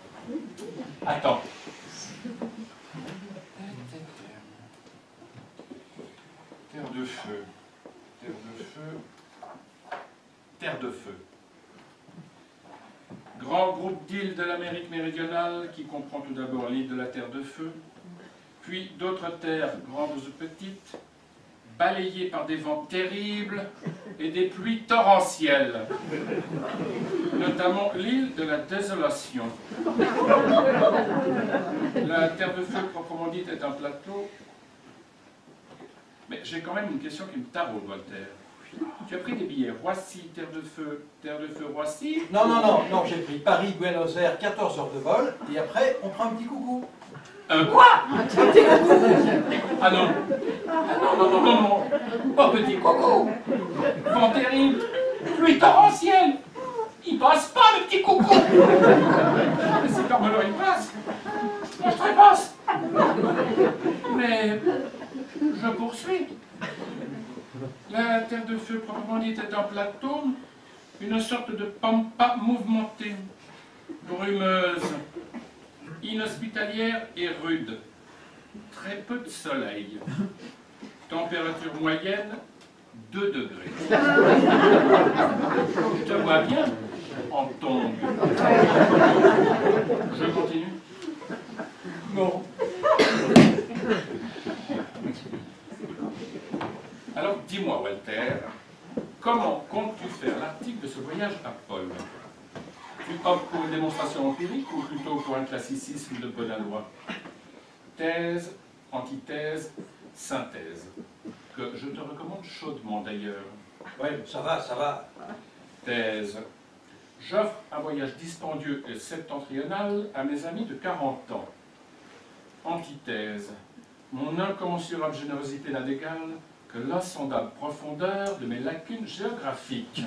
Terre de feu. Terre de feu. Terre de feu. Grand groupe d'îles de l'Amérique méridionale qui comprend tout d'abord l'île de la Terre de Feu, puis d'autres terres grandes ou petites, balayées par des vents terribles et des pluies torrentielles, notamment l'île de la Désolation. La Terre de Feu, proprement dite, est un plateau. Mais j'ai quand même une question qui me taraude, Walter. Tu as pris des billets Roissy, Terre de Feu, Roissy? Non, j'ai pris Paris-Buenos Aires, 14 heures de vol, et après, on prend un petit coucou. Un quoi? Un petit coucou? Ah non. Non. Pas petit coucou. Vent terrible, pluie torrentielle. Il passe pas, le petit coucou. Mais si Carmelo il passe, moi je trépasse. Mais je poursuis. La Terre de Feu, proprement dite, est un plateau, une sorte de pampa mouvementée, brumeuse, inhospitalière et rude. Très peu de soleil. Température moyenne, 2 degrés. Je te vois bien en tongue. Je continue? Non. Alors dis-moi, Walter, comment comptes-tu faire l'article de ce voyage à Pôle? Tu optes pour une démonstration empirique ou plutôt pour un classicisme de bonne loi? Thèse, antithèse, synthèse, que je te recommande chaudement d'ailleurs. Oui, ça va. Thèse. J'offre un voyage dispendieux et septentrional à mes amis de 40 ans. Antithèse. Mon incommensurable générosité n'a d'égal que l'insondable profondeur de mes lacunes géographiques.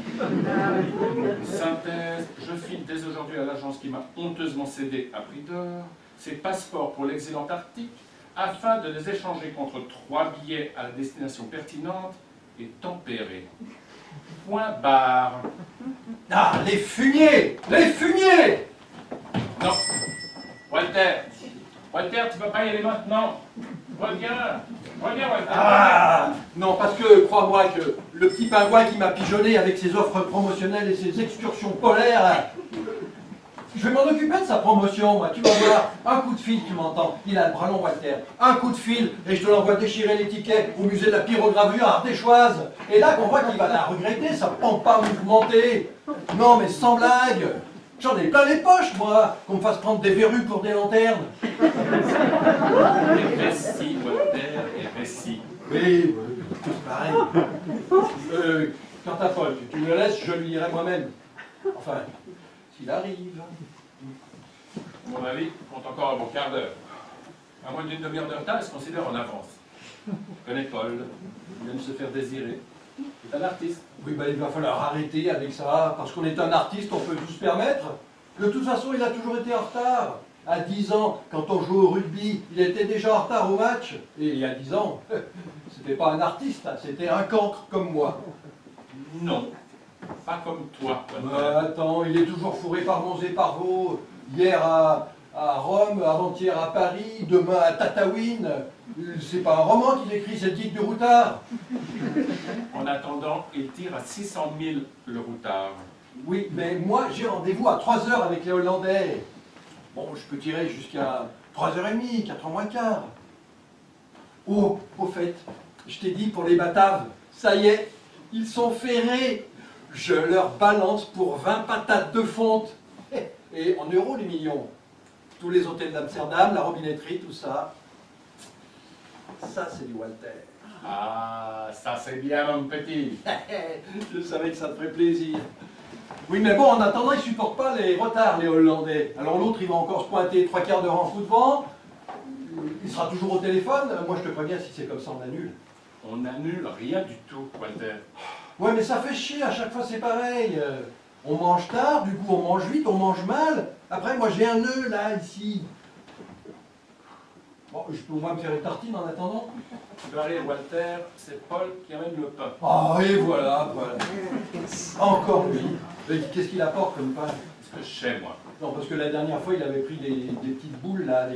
Synthèse. Je file dès aujourd'hui à l'agence qui m'a honteusement cédé à prix d'or ses passeports pour l'exil antarctique afin de les échanger contre 3 billets à la destination pertinente et tempérée. Point barre. Ah, les fumiers! Non. Walter, tu ne peux pas y aller maintenant. Reviens, Walter. Ah! Non, parce que, crois-moi que le petit pingouin qui m'a pigeonné avec ses offres promotionnelles et ses excursions polaires, je vais m'en occuper de sa promotion, moi, tu vas voir. Un coup de fil, tu m'entends? Il a le bras long, Walter. Un coup de fil, et je te l'envoie déchirer l'étiquette au musée de la pyrogravure à Ardéchoise. Et là, qu'on voit qu'il va la regretter, sa pampa mouvementée. Non, mais sans blague. J'en ai plein les poches, moi, qu'on me fasse prendre des verrues pour des lanternes. Récit, Walter, et récit. Oui, c'est pareil. Quant à Paul, tu me le laisses, je lui lirai moi-même. Enfin, s'il arrive. À mon avis, on compte encore un bon quart d'heure. À moins d'une demi-heure de retard, il se considère en avance. Je connais Paul, il aime se faire désirer. C'est un artiste. Oui, ben, il va falloir arrêter avec ça, parce qu'on est un artiste, on peut tout se permettre. De toute façon, il a toujours été en retard. À 10 ans, quand on joue au rugby, il était déjà en retard au match. Et il y a 10 ans, c'était pas un artiste, hein, c'était un cancre comme moi. Non, pas comme toi, Walter. Attends, il est toujours fourré par Mons et par Vaux. Hier à Rome, avant-hier à Paris, demain à Tataouine. C'est pas un roman qu'il écrit, c'est le titre du routard. En attendant, il tire à 600 000 le routard. Oui, mais moi j'ai rendez-vous à 3 heures avec les Hollandais. Bon, je peux tirer jusqu'à 3h30, 4h moins quart. Oh, au fait, je t'ai dit pour les Bataves, ça y est, ils sont ferrés. Je leur balance pour 20 patates de fonte. Et en euros les millions. Tous les hôtels d'Amsterdam, la robinetterie, tout ça. Ça, c'est du Walter. Ah, ça c'est bien, mon petit. Je savais que ça te ferait plaisir. Oui, mais bon, en attendant, ils supportent pas les retards, les Hollandais. Alors l'autre, il va encore se pointer 3 quarts d'heure en coup de vent. Il sera toujours au téléphone. Moi, je te préviens, si c'est comme ça, on annule. On n'annule rien du tout, Walter. Ouais, mais ça fait chier, à chaque fois, c'est pareil. On mange tard, du coup, on mange vite, on mange mal. Après, moi, j'ai un nœud, là, ici. Bon, je peux au moins me faire une tartine en attendant. Barry et Walter, c'est Paul qui amène le pain. Ah, et voilà, voilà. Encore lui. Mais qu'est-ce qu'il apporte comme pain? C'est ce que je sais, moi. Non, parce que la dernière fois, il avait pris des petites boules, là,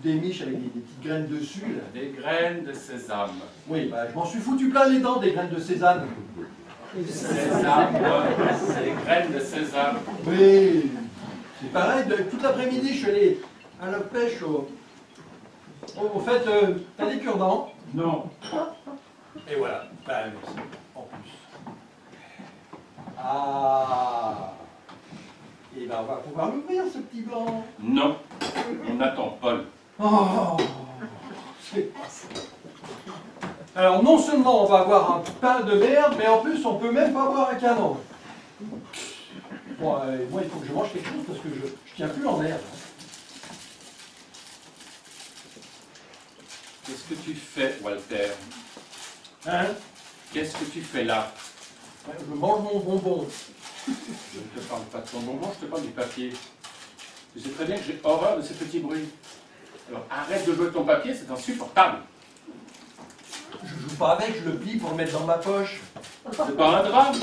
des miches avec des petites graines dessus, là. Des graines de sésame. Oui, bah, je m'en suis foutu plein les dents des graines de sésame. Sésame, c'est des graines de sésame. Oui, c'est pareil, toute l'après-midi, je suis allé à la pêche au fait, t'as des cure-dents? Non. Et voilà, bah, merci, en plus. Ah, et ben on va pouvoir l'ouvrir, ce petit blanc. Non. On attend Paul. Oh, c'est pas ça. Alors non seulement on va avoir un pain de merde, mais en plus on peut même pas boire un canon. Bon, moi il faut que je mange quelque chose parce que je tiens plus en l'air. Qu'est-ce que tu fais, Walter? Hein? Qu'est-ce que tu fais là? Je mange mon bonbon. Je ne te parle pas de ton bonbon, je te parle du papier. Tu sais très bien que j'ai horreur de ces petits bruits. Alors arrête de jouer avec ton papier, c'est insupportable. Je joue pas avec, je le plie pour le mettre dans ma poche. C'est pas un drame.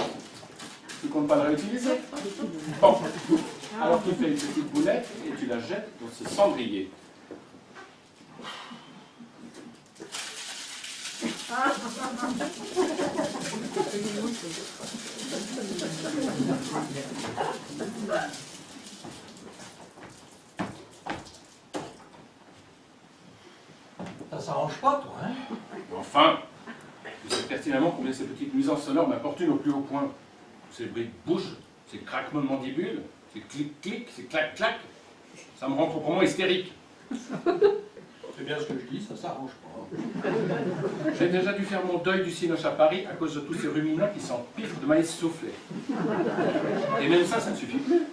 Tu comptes pas le réutiliser. Bon. Alors tu fais une petite boulette et tu la jettes dans ce cendrier. Ça s'arrange pas, toi, hein? Enfin, tu sais pertinemment combien ces petites nuisances sonores m'importunent au plus haut point. Ces bruits de bouche, ces craquements de mandibules, ces clic-clic, ces clac-clac, ça me rend proprement hystérique. C'est bien ce que je dis, ça s'arrange pas. J'ai déjà dû faire mon deuil du cinoche à Paris à cause de tous ces ruminants qui s'empiffrent de maïs soufflé. Et même ça, ça ne suffit plus.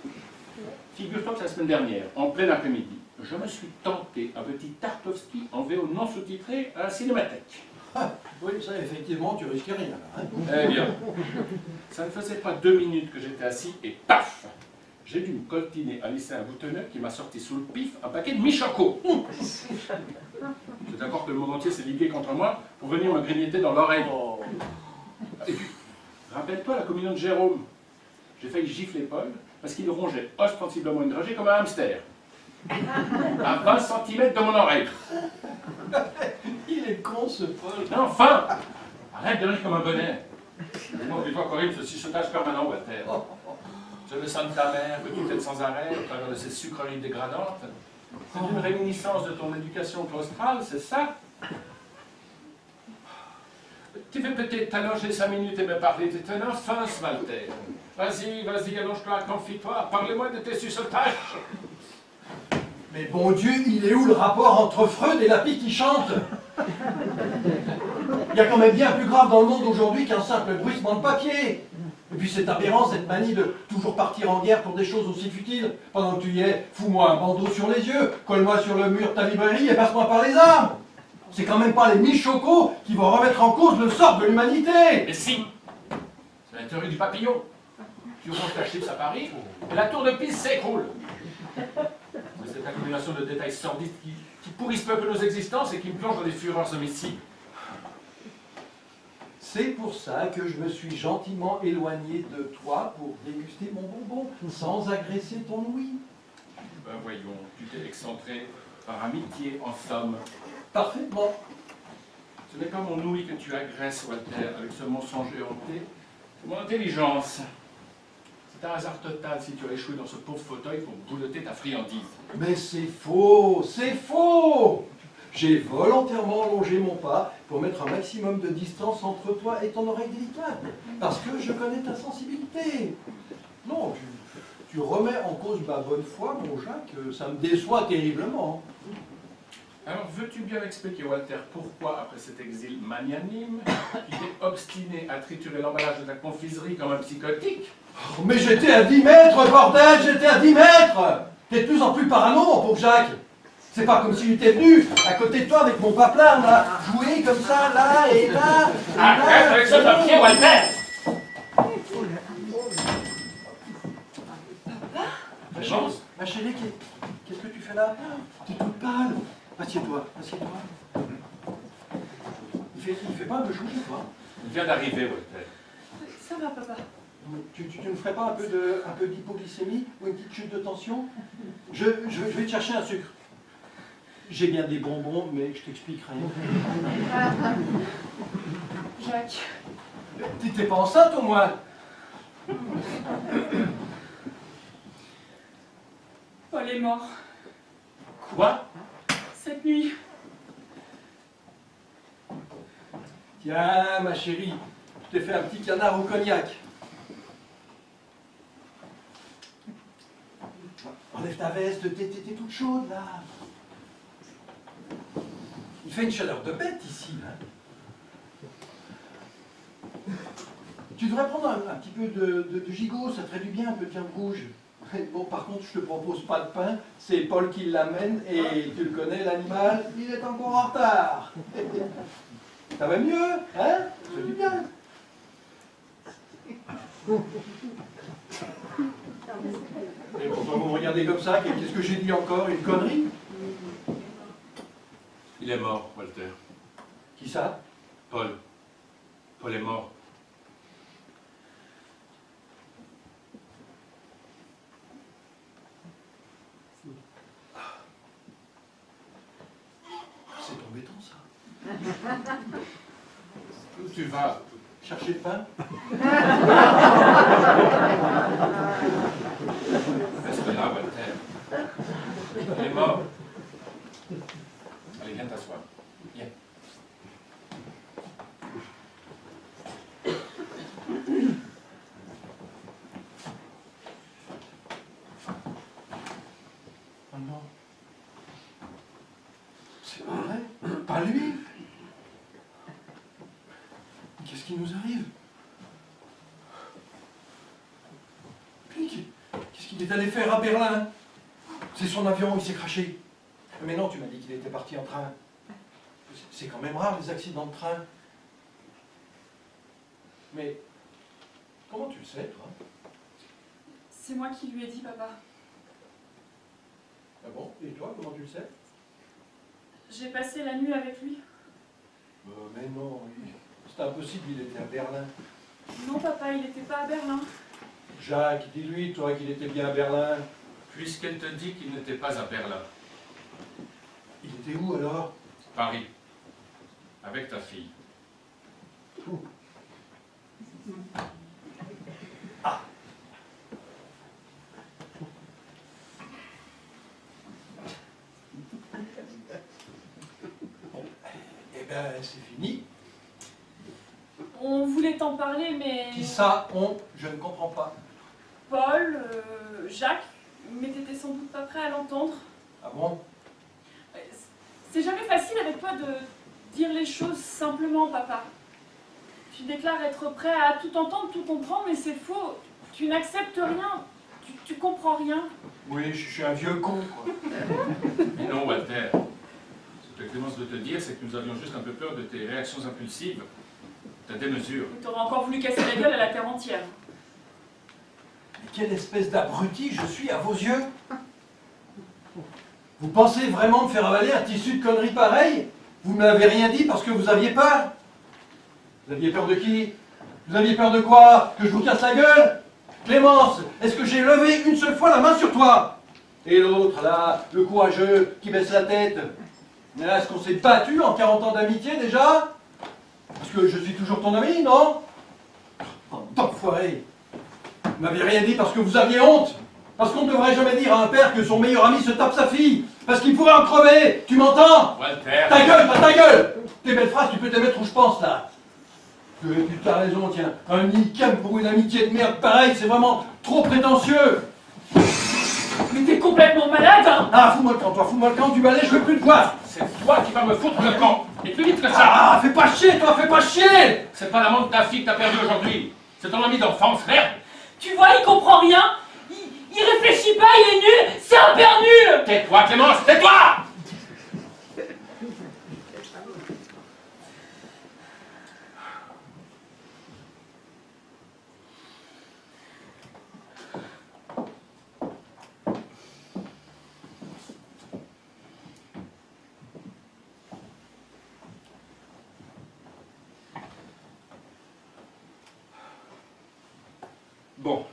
Figure-toi que la semaine dernière, en plein après-midi, je me suis tenté un petit Tartovsky en VO non sous-titré à la Cinémathèque. Ah, oui, ça, effectivement, tu risques rien, là, hein? Eh bien, ça ne faisait pas 2 minutes que j'étais assis et paf! J'ai dû me coltiner à laisser un boutonneux qui m'a sorti sous le pif un paquet de Michoco. C'est d'accord que le monde entier s'est ligué contre moi pour venir me grignoter dans l'oreille. Et puis, rappelle-toi la communion de Jérôme. J'ai failli gifler Paul parce qu'il rongeait ostensiblement une dragée comme un hamster. À 20 cm de mon oreille. Il est con, ce Paul. Mais enfin! Arrête de rire comme un bonnet. Des fois qu'horrible ce chuchotage permanent, Walter. Je le sens de ta mère, que tu t'aides sans arrêt, au travers de ces sucreries dégradantes. C'est une réminiscence de ton éducation claustrale, c'est ça? Tu veux peut-être t'allonger 5 minutes et me parler de ton enfance, Walter. Vas-y, allonge-toi, confie-toi, parle-moi de tes suçotages. Mais bon Dieu, il est où le rapport entre Freud et la pie qui chante? Il y a quand même bien plus grave dans le monde aujourd'hui qu'un simple bruissement de papier. Et puis c'est aberrant cette manie de toujours partir en guerre pour des choses aussi futiles. Pendant que tu y es, fous-moi un bandeau sur les yeux, colle-moi sur le mur ta librairie et passe-moi par les armes. C'est quand même pas les Michocos qui vont remettre en cause le sort de l'humanité. Mais si, c'est la théorie du papillon. Tu ranges ta chips à Paris, et la tour de Pise s'écroule. C'est cette accumulation de détails sordides qui pourrissent peu que nos existences et qui me plongent dans des fureurs homicides. C'est pour ça que je me suis gentiment éloigné de toi pour déguster mon bonbon, sans agresser ton ouïe. Ben voyons, tu t'es excentré par amitié, en somme. Parfaitement. Ce n'est pas mon ouïe que tu agresses, Walter, avec ce mensonge éhonté. C'est mon intelligence. C'est un hasard total si tu as échoué dans ce pauvre fauteuil pour boulotter ta friandise. Mais c'est faux, c'est faux. J'ai volontairement allongé mon pas pour mettre un maximum de distance entre toi et ton oreille délicate, parce que je connais ta sensibilité. Non, tu remets en cause ma bonne foi, mon Jacques, ça me déçoit terriblement. Alors, veux-tu bien m'expliquer, Walter, pourquoi, après cet exil magnanime, tu t'es obstiné à triturer l'emballage de ta confiserie comme un psychotique? Oh, mais j'étais à 10 mètres, bordel, j'étais à 10 mètres. T'es de plus en plus parano, mon pauvre Jacques. C'est pas comme si j'étais venu à côté de toi avec mon paplard, là, jouer comme ça, là et là. Et Arrête avec ce papier, Walter! Ma chérie, qu'est-ce que tu fais là? T'es toute pâle. Assieds-toi, assieds-toi. Il fait pas un peu chaud chez toi? Il vient d'arriver, Walter. Ça va, papa. Tu ne ferais pas un peu d'hypoglycémie ou une petite chute de tension? Je vais te chercher un sucre. J'ai bien des bonbons, mais je t'expliquerai. Jacques. T'es pas enceinte au moins? Paul est mort. Quoi? Cette nuit. Tiens, ma chérie, je t'ai fait un petit canard au cognac. Enlève ta veste, t'es toute chaude là. Il fait une chaleur de bête ici. Hein. Tu devrais prendre un petit peu de gigot, ça te ferait du bien, un peu de viande rouge. Bon, par contre, je te propose pas de pain, c'est Paul qui l'amène et tu le connais, l'animal, il est encore en retard. Ça va mieux, hein? Ça fait du bien. Et pourquoi vous me regardez comme ça? Qu'est-ce que j'ai dit encore? Une connerie? Il est mort, Walter. Qui ça? Paul. Paul est mort. C'est embêtant ça. Où tu vas? Chercher le pain? Reste là, Walter. Il est mort. Allez, viens t'asseoir. Viens. Oh non. C'est pas vrai? Pas lui? Qu'est-ce qui nous arrive? Puis, qu'est-ce qu'il est allé faire à Berlin? C'est son avion, il s'est craché. Mais non, tu m'as dit qu'il était parti en train. C'est quand même rare les accidents de train. Mais comment tu le sais, toi? C'est moi qui lui ai dit, papa. Ah bon? Et toi, comment tu le sais? J'ai passé la nuit avec lui. Mais non, c'est impossible, il était à Berlin. Non, papa, il n'était pas à Berlin. Jacques, dis-lui, toi, qu'il était bien à Berlin. Puisqu'elle te dit qu'il n'était pas à Berlin. Il était où alors? Paris. Avec ta fille. Ah. Bon, eh ben, c'est fini. voulais t'en parler, mais... Qui ça, on? Je ne comprends pas. Paul, Jacques, mais t'étais sans doute pas prêt à l'entendre. Ah bon? C'est jamais facile avec toi de dire les choses simplement, papa. Tu déclares être prêt à tout entendre, tout comprendre, mais c'est faux. Tu n'acceptes rien. Tu comprends rien. Oui, je suis un vieux con, quoi. Mais non, Walter. Ce que Clémence veut te dire, c'est que nous avions juste un peu peur de tes réactions impulsives, ta démesure. Tu aurais encore voulu casser la gueule à la terre entière. Mais quelle espèce d'abruti je suis à vos yeux? Vous pensez vraiment me faire avaler un tissu de conneries pareilles? Vous ne m'avez rien dit parce que vous aviez peur? Vous aviez peur de qui? Vous aviez peur de quoi? Que je vous casse la gueule? Clémence, est-ce que j'ai levé une seule fois la main sur toi? Et l'autre, là, le courageux, qui baisse la tête? Mais là, est-ce qu'on s'est battu en 40 ans d'amitié déjà? Parce que je suis toujours ton ami, non? Oh, d'enfoiré! Vous m'avez rien dit parce que vous aviez honte! Parce qu'on ne devrait jamais dire à un père que son meilleur ami se tape sa fille! Parce qu'il pourrait en crever! Tu m'entends? Walter! Ta gueule, ta gueule! Tes belles phrases, tu peux te mettre où je pense, là! Tu as raison, tiens. Un nicam pour une amitié de merde pareil, c'est vraiment trop prétentieux! Mais t'es complètement malade, hein? Ah, fous-moi le camp, toi, fous-moi le camp, du balai, je veux plus te voir! C'est toi qui vas me foutre le camp! Et plus vite que ça! Ah, fais pas chier, toi, fais pas chier! C'est pas l'amant de ta fille que t'as perdu aujourd'hui! C'est ton ami d'enfance, merde! Tu vois, il comprend rien. Il réfléchit pas, il est nul. C'est un père nul. Tais-toi, Clémence, tais-toi! Bon,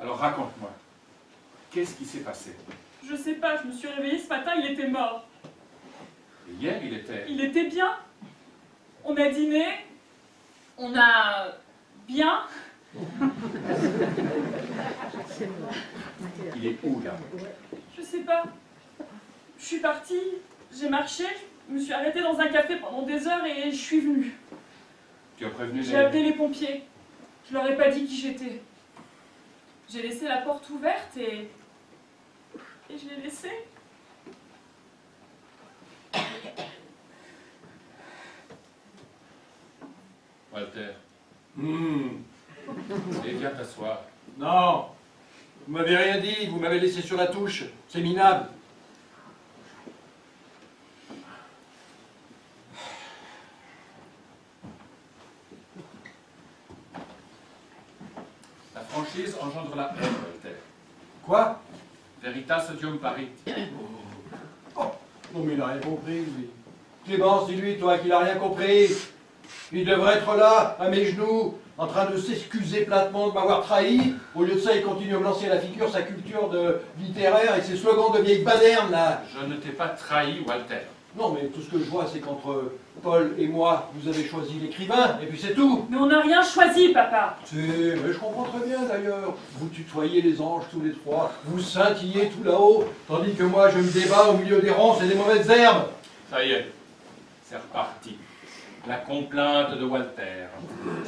alors raconte-moi, qu'est-ce qui s'est passé? Je sais pas, je me suis réveillée ce matin, il était mort. Et hier, il était... Il était bien. On a dîné. On a... bien. Il est où, là? Je sais pas. Je suis partie, j'ai marché, je me suis arrêtée dans un café pendant des heures et je suis venue. Tu as prévenu J'ai appelé les pompiers. Je leur ai pas dit qui j'étais. J'ai laissé la porte ouverte et je l'ai laissé. Walter, allez, viens t'asseoir. Non, vous m'avez rien dit, vous m'avez laissé sur la touche, c'est minable. La franchise engendre la haine, Walter. Quoi? Veritas odium parit. Oh, non mais il a rien compris, lui. Clémence, dis-lui, toi, qu'il a rien compris. Il devrait être là, à mes genoux, en train de s'excuser platement de m'avoir trahi. Au lieu de ça, il continue à me lancer à la figure sa culture de littéraire et ses slogans de vieille baderne, là. Je ne t'ai pas trahi, Walter. Non, mais tout ce que je vois, c'est qu'entre Paul et moi, vous avez choisi l'écrivain, et puis c'est tout. Mais on n'a rien choisi, papa. Si, mais je comprends très bien d'ailleurs. Vous tutoyez les anges tous les trois, vous scintillez tout là-haut, tandis que moi, je me débat au milieu des ronces et des mauvaises herbes. Ça y est, c'est reparti. La complainte de Walter.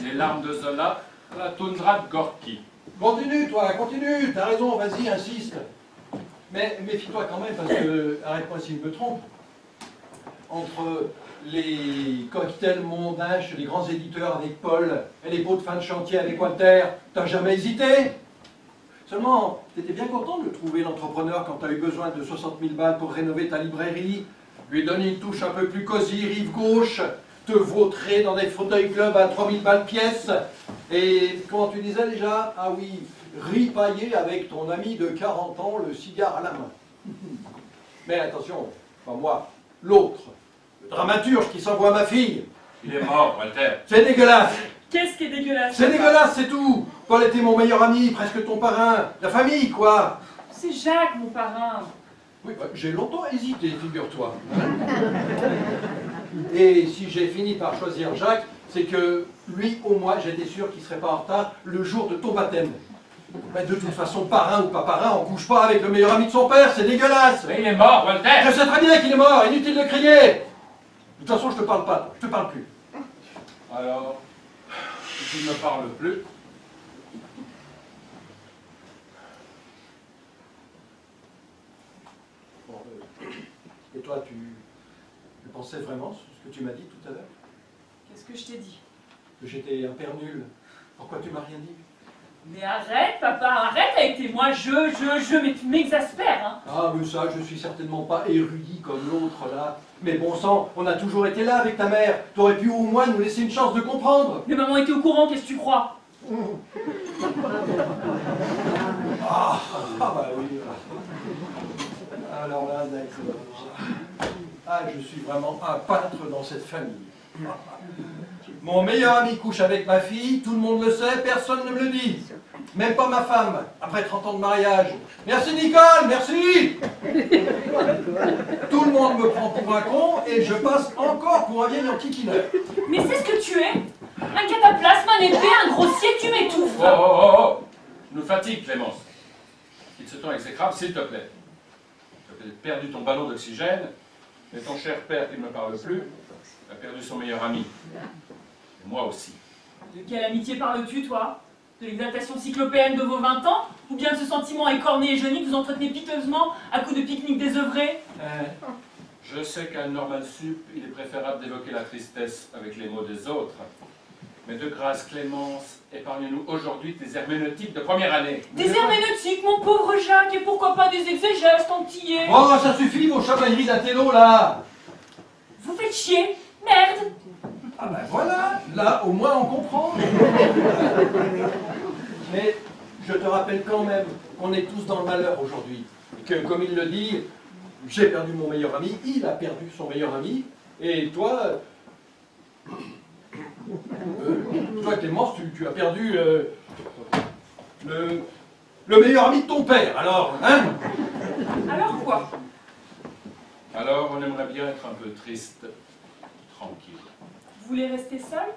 Les larmes de Zola, la toundra de Gorky. Continue, toi, continue, t'as raison, vas-y, insiste. Mais méfie-toi quand même, parce que, arrête-moi si je me trompe, entre les cocktails mondains chez les grands éditeurs avec Paul et les pots de fin de chantier avec Walter, t'as jamais hésité? Seulement, t'étais bien content de trouver l'entrepreneur quand t'as eu besoin de 60 000 balles pour rénover ta librairie, lui donner une touche un peu plus cosy, rive gauche, te vautrer dans des fauteuils club à 3 000 balles pièce, et comment tu disais déjà? Ah oui, ripailler avec ton ami de 40 ans, le cigare à la main. Mais attention, pas moi, l'autre, le dramaturge qui s'envoie ma fille. Il est mort, Walter. C'est dégueulasse. Qu'est-ce qui est dégueulasse? C'est dégueulasse, c'est tout. Paul était mon meilleur ami, presque ton parrain. La famille, quoi. C'est Jacques, mon parrain. Oui, bah, j'ai longtemps hésité, figure-toi. Et si j'ai fini par choisir Jacques, c'est que lui, au moins, j'étais sûr qu'il ne serait pas en retard le jour de ton baptême. Mais de toute façon, parrain ou pas parrain, on couche pas avec le meilleur ami de son père, c'est dégueulasse. Mais il est mort, Walter. Je sais très bien qu'il est mort, inutile de crier. De toute façon, je te parle pas, je te parle plus. Alors, Il ne me parle plus. Bon, et toi, tu pensais vraiment ce que tu m'as dit tout à l'heure? Qu'est-ce que je t'ai dit? Que j'étais un père nul. Pourquoi tu m'as rien dit? Mais arrête, papa, arrête avec tes moi, mais tu m'exaspères, hein. Ah, mais ça, je suis certainement pas érudit comme l'autre, là. Mais bon sang, on a toujours été là avec ta mère. T'aurais pu au moins nous laisser une chance de comprendre. Mais maman était au courant, qu'est-ce que tu crois? Ah, bah oui. Alors là, d'accord. Ah, je suis vraiment un peintre dans cette famille. Mon meilleur ami couche avec ma fille, tout le monde le sait, personne ne me le dit. Même pas ma femme, après 30 ans de mariage. Merci Nicole, merci. Tout le monde me prend pour un con et je passe encore pour un vieil antiquineur. Mais c'est ce que tu es. Un cataplasme, un épée, un grossier, tu m'étouffes. Oh, oh, oh, oh. Nous fatigue, Clémence. Quitte ce ton exécrable, s'il te plaît. Tu as perdu ton ballon d'oxygène, mais ton cher père, qui ne me parle plus, a perdu son meilleur ami. Et moi aussi. De quelle amitié parles-tu, toi? De l'exaltation cyclopéenne de vos 20 ans? Ou bien de ce sentiment écorné et jeuni que vous entretenez piteusement à coups de pique-nique désœuvrés? Je sais qu'à Normal Sup, il est préférable d'évoquer la tristesse avec les mots des autres. Mais de grâce, Clémence, épargne-nous aujourd'hui tes herméneutiques de première année. Des herméneutiques, mon pauvre Jacques, et pourquoi pas des exégèses, tantillés? Oh, ça suffit vos chamailleries d'Athélo, là. Vous faites chier, merde. Ah ben voilà, là au moins on comprend. Mais je te rappelle quand même qu'on est tous dans le malheur aujourd'hui. Et que comme il le dit, j'ai perdu mon meilleur ami, il a perdu son meilleur ami, et toi, toi Clémence, tu as perdu le meilleur ami de ton père, alors, hein? Alors quoi? Alors, on aimerait bien être un peu triste, tranquille. Vous voulez rester seul?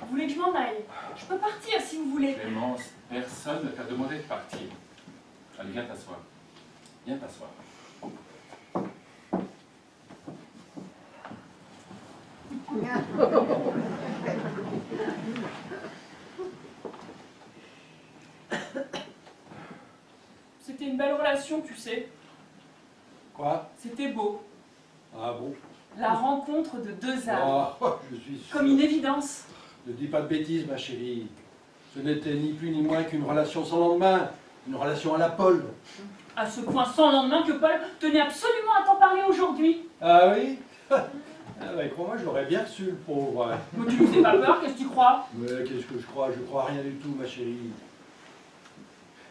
Vous voulez que je m'en aille? Je peux partir si vous voulez. Clémence, personne ne t'a demandé de partir. Allez, viens t'asseoir. Viens t'asseoir. C'était une belle relation, tu sais. Quoi? C'était beau. Ah bon? La rencontre de deux âmes. Oh, je suis sûr. Comme une évidence. Ne dis pas de bêtises, ma chérie. Ce n'était ni plus ni moins qu'une relation sans lendemain. Une relation à la Paul. À ce point sans lendemain que Paul tenait absolument à t'en parler aujourd'hui. Ah oui? Ah ouais, crois-moi, je l'aurais bien reçu, le pauvre. Mais tu ne fais pas peur, qu'est-ce que tu crois? Mais qu'est-ce que je crois? Je crois rien du tout, ma chérie.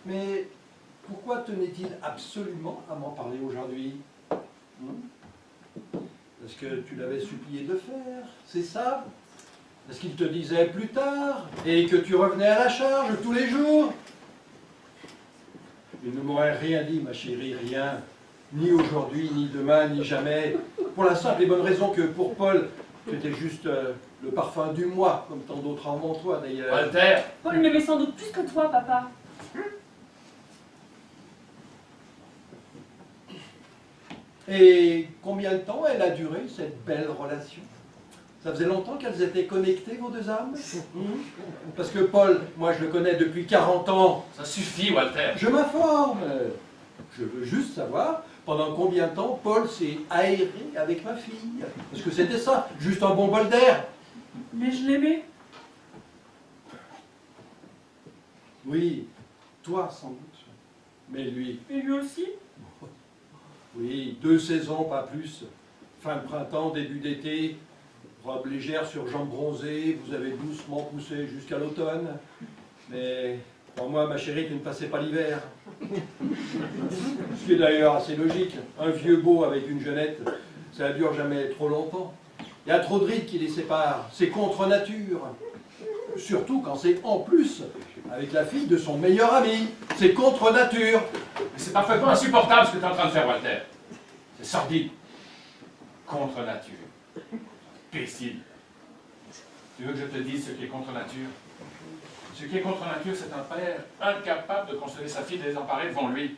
Mais pourquoi tenait-il absolument à m'en parler aujourd'hui? Parce que tu l'avais supplié de le faire, c'est ça? Parce qu'il te disait plus tard, et que tu revenais à la charge tous les jours? Il ne m'aurait rien dit, ma chérie, rien. Ni aujourd'hui, ni demain, ni jamais. Pour la simple et bonne raison que pour Paul, tu étais juste le parfum du mois, comme tant d'autres avant toi d'ailleurs. Walter! Paul m'aimait sans doute plus que toi, papa. Et combien de temps elle a duré, cette belle relation? Ça faisait longtemps qu'elles étaient connectées, vos deux âmes? Parce que Paul, moi je le connais depuis 40 ans. Ça suffit, Walter! Je m'informe. Je veux juste savoir pendant combien de temps Paul s'est aéré avec ma fille. Parce que c'était ça, juste un bon bol d'air. Mais je l'aimais. Oui, toi sans doute. Mais lui, Et lui aussi. oui, 2 saisons, pas plus. Fin de printemps, début d'été, robe légère sur jambes bronzées, vous avez doucement poussé jusqu'à l'automne. Mais pour moi, ma chérie, tu ne passais pas l'hiver. Ce qui est d'ailleurs assez logique. Un vieux beau avec une jeunette, ça ne dure jamais trop longtemps. Il y a trop de rides qui les séparent. C'est contre nature. Surtout quand c'est en plus avec la fille de son meilleur ami. C'est contre nature. Mais c'est parfaitement insupportable ce que tu es en train de faire, Walter. C'est sordide. Contre nature. Imbécile. Tu veux que je te dise ce qui est contre nature? Ce qui est contre nature, c'est un père incapable de consoler sa fille désemparée devant lui.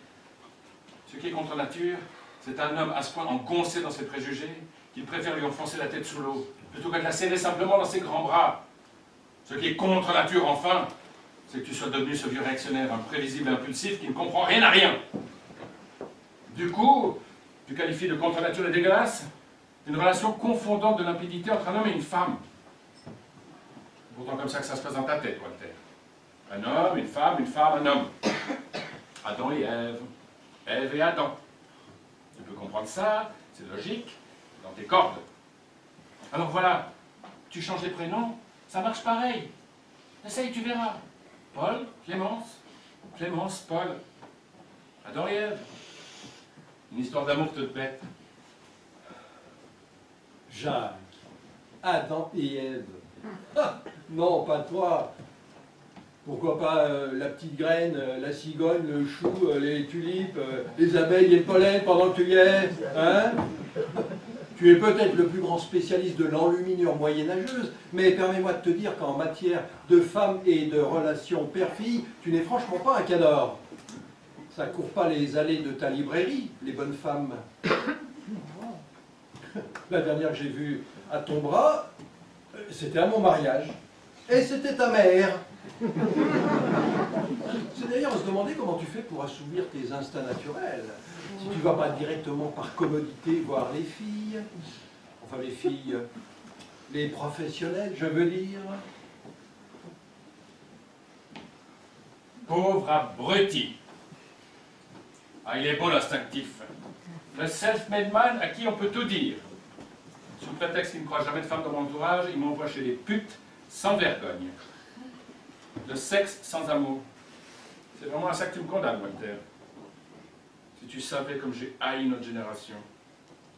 Ce qui est contre nature, c'est un homme à ce point engoncé dans ses préjugés qu'il préfère lui enfoncer la tête sous l'eau, plutôt que de la serrer simplement dans ses grands bras. Ce qui est contre nature, enfin, c'est que tu sois devenu ce vieux réactionnaire imprévisible et impulsif qui ne comprend rien à rien. Du coup, tu qualifies de contre nature et dégueulasse une relation confondante de limpidité entre un homme et une femme. C'est pourtant comme ça que ça se passe dans ta tête, Walter. Un homme, une femme, un homme. Adam et Ève. Ève et Adam. Tu peux comprendre ça, c'est logique, dans tes cordes. Alors voilà, tu changes les prénoms, ça marche pareil. Essaye, tu verras. Paul, Clémence, Clémence, Paul. Adam et Ève. Une histoire d'amour toute bête. Jacques, Adam et Ève. Ah, non, pas toi. Pourquoi pas la petite graine, la cigogne, le chou, les tulipes, les abeilles et le pollen pendant que tu y es, hein? Tu es peut-être le plus grand spécialiste de l'enluminure moyenâgeuse, mais permets-moi de te dire qu'en matière de femmes et de relations père-fille, tu n'es franchement pas un cador. Ça court pas les allées de ta librairie, les bonnes femmes. La dernière que j'ai vue à ton bras, c'était à mon mariage. Et c'était ta mère. C'est d'ailleurs à se demander comment tu fais pour assouvir tes instincts naturels. Si tu vas pas directement par commodité voir les filles, enfin les filles, les professionnels, je veux dire. Pauvre abruti. Ah, il est beau l'instinctif. Le self-made man à qui on peut tout dire. Sous le prétexte qu'il ne croit jamais de femme dans mon entourage, il m'envoie chez les putes sans vergogne. Le sexe sans amour. C'est vraiment à ça que tu me condamnes, Walter. Si tu savais comme j'ai haï notre génération,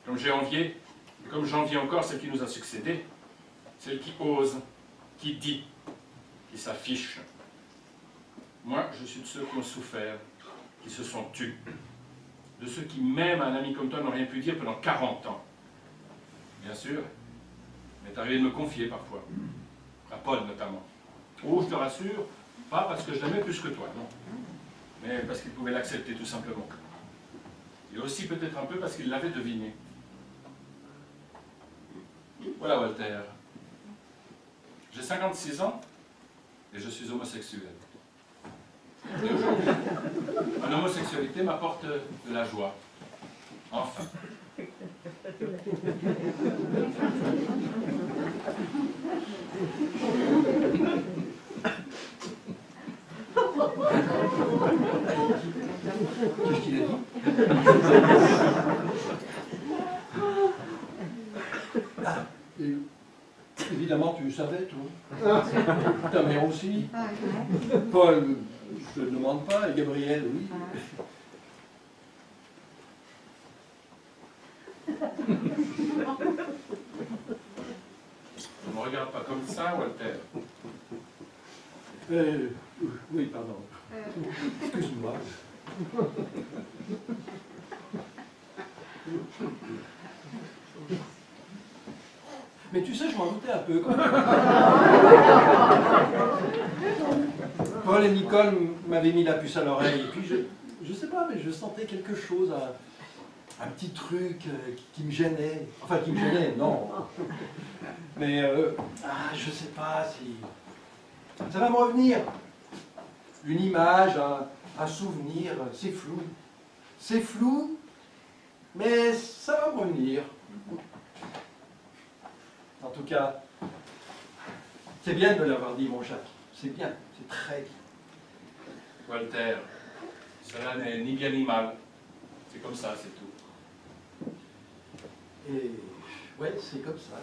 comme j'ai envié, et comme j'envie encore celle qui nous a succédé, celle qui ose, qui dit, qui s'affiche. Moi, je suis de ceux qui ont souffert, qui se sont tus, de ceux qui, même à un ami comme toi, n'ont rien pu dire pendant 40 ans. Bien sûr, il m'est arrivé de me confier parfois, à Paul notamment. Oh, je te rassure, pas parce que je l'aimais plus que toi, non, mais parce qu'il pouvait l'accepter tout simplement. Et aussi peut-être un peu parce qu'il l'avait deviné. Voilà, Walter. J'ai 56 ans et je suis homosexuel. Et aujourd'hui, mon homosexualité m'apporte de la joie. Enfin. Qu'est-ce qu'il a dit? Ah, évidemment, tu le savais, toi. Ta mère aussi. Paul, je ne te demande pas, et Gabriel, oui. Ne me regarde pas comme ça, Walter. Oui, pardon. Excuse-moi. Mais tu sais, je m'en doutais un peu quand même. Paul et Nicole m'avaient mis la puce à l'oreille, et puis je sais pas, mais je sentais quelque chose, un petit truc qui me gênait. Enfin, qui me gênait, non. Mais, je sais pas si... Ça va me revenir. Une image, un souvenir, c'est flou. C'est flou, mais ça va me revenir. En tout cas, c'est bien de l'avoir dit, mon Jacques. C'est bien, c'est très bien. Walter, cela n'est ni bien ni mal. C'est comme ça, c'est tout. Et ouais, c'est comme ça.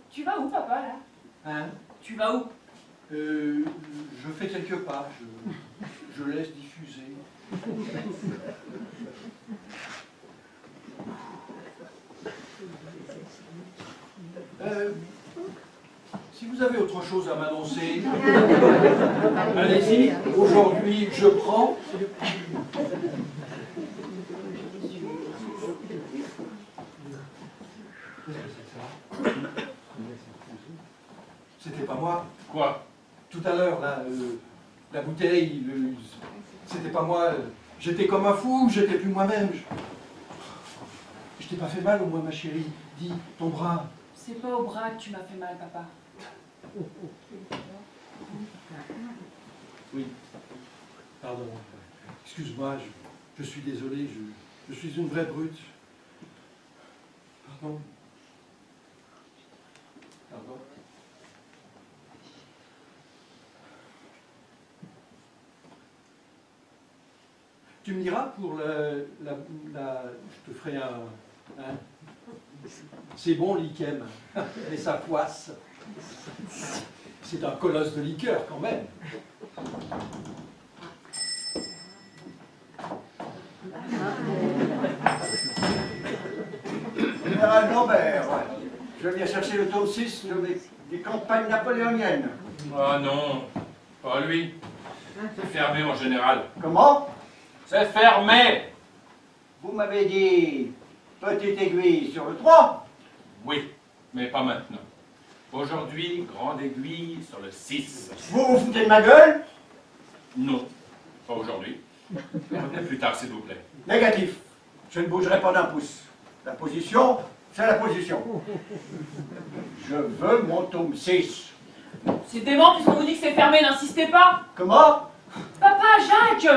Tu vas où, papa, là? Hein? Tu vas où? Je fais quelques pas, je laisse diffuser. Si vous avez autre chose à m'annoncer, allez-y, aujourd'hui je prends. C'était pas moi. Quoi? Tout à l'heure, là, la bouteille, c'était pas moi. J'étais comme un fou, j'étais plus moi-même. t'ai pas fait mal au moins, ma chérie. Dis, ton bras. C'est pas au bras que tu m'as fait mal, papa. Oui. Pardon. Excuse-moi, je suis désolé, je suis une vraie brute. Pardon. Pardon. Tu me diras pour je te ferai un c'est bon l'Ikem, mais ça poisse. C'est un colosse de liqueur quand même. Général Lambert, je viens chercher le tome 6 des campagnes napoléoniennes. Ah non, pas lui. C'est fermé en général. Comment? C'est fermé! Vous m'avez dit petite aiguille sur le 3? Oui, mais pas maintenant. Aujourd'hui, grande aiguille sur le 6. Vous vous foutez de ma gueule? Non, pas aujourd'hui. Revenez plus tard, s'il vous plaît. Négatif. Je ne bougerai pas d'un pouce. La position, c'est la position. Je veux mon tome 6. C'est dément puisqu'on vous dit que c'est fermé, n'insistez pas. Comment? Papa, Jacques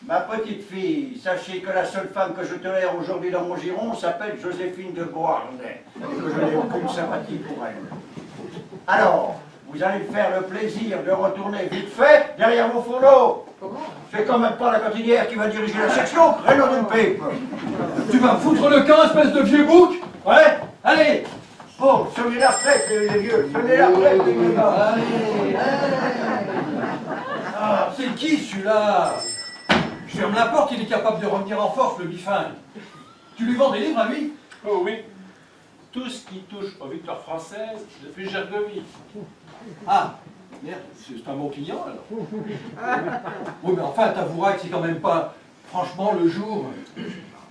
Ma petite fille, sachez que la seule femme que je tolère aujourd'hui dans mon giron s'appelle Joséphine de Beauharnais, et que je n'ai aucune sympathie pour elle. Alors, vous allez me faire le plaisir de retourner vite fait derrière vos fourneaux. C'est quand même pas la cantinière qui va diriger la section, créneau d'une pipe. Tu vas me foutre le camp, espèce de vieux bouc? Ouais. Allez. Bon, sonnez la retraite, les vieux, sonnez la retraite, les vieux gars. Allez. Ah, c'est qui celui-là? Je ferme la porte, il est capable de revenir en force, le bifin. Tu lui vends des livres à lui? Oh oui, tout ce qui touche aux victoires françaises depuis Gergovie. Ah, merde, c'est un bon client alors. Oui, mais enfin, t'avoueras que c'est quand même pas, franchement, le jour.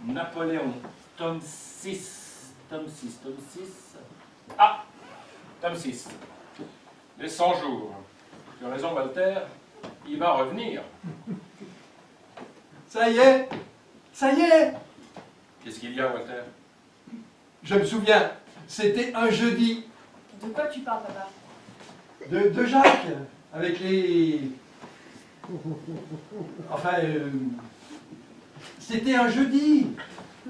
Napoléon, tome 6. Tome 6, tome 6. Ah, tome 6. Les 100 jours. Tu as raison, Walter, il va revenir. Ça y est, ça y est. Qu'est-ce qu'il y a, Walter? Je me souviens, c'était un jeudi De quoi tu parles, papa? de Jacques, avec les... Enfin, c'était un jeudi.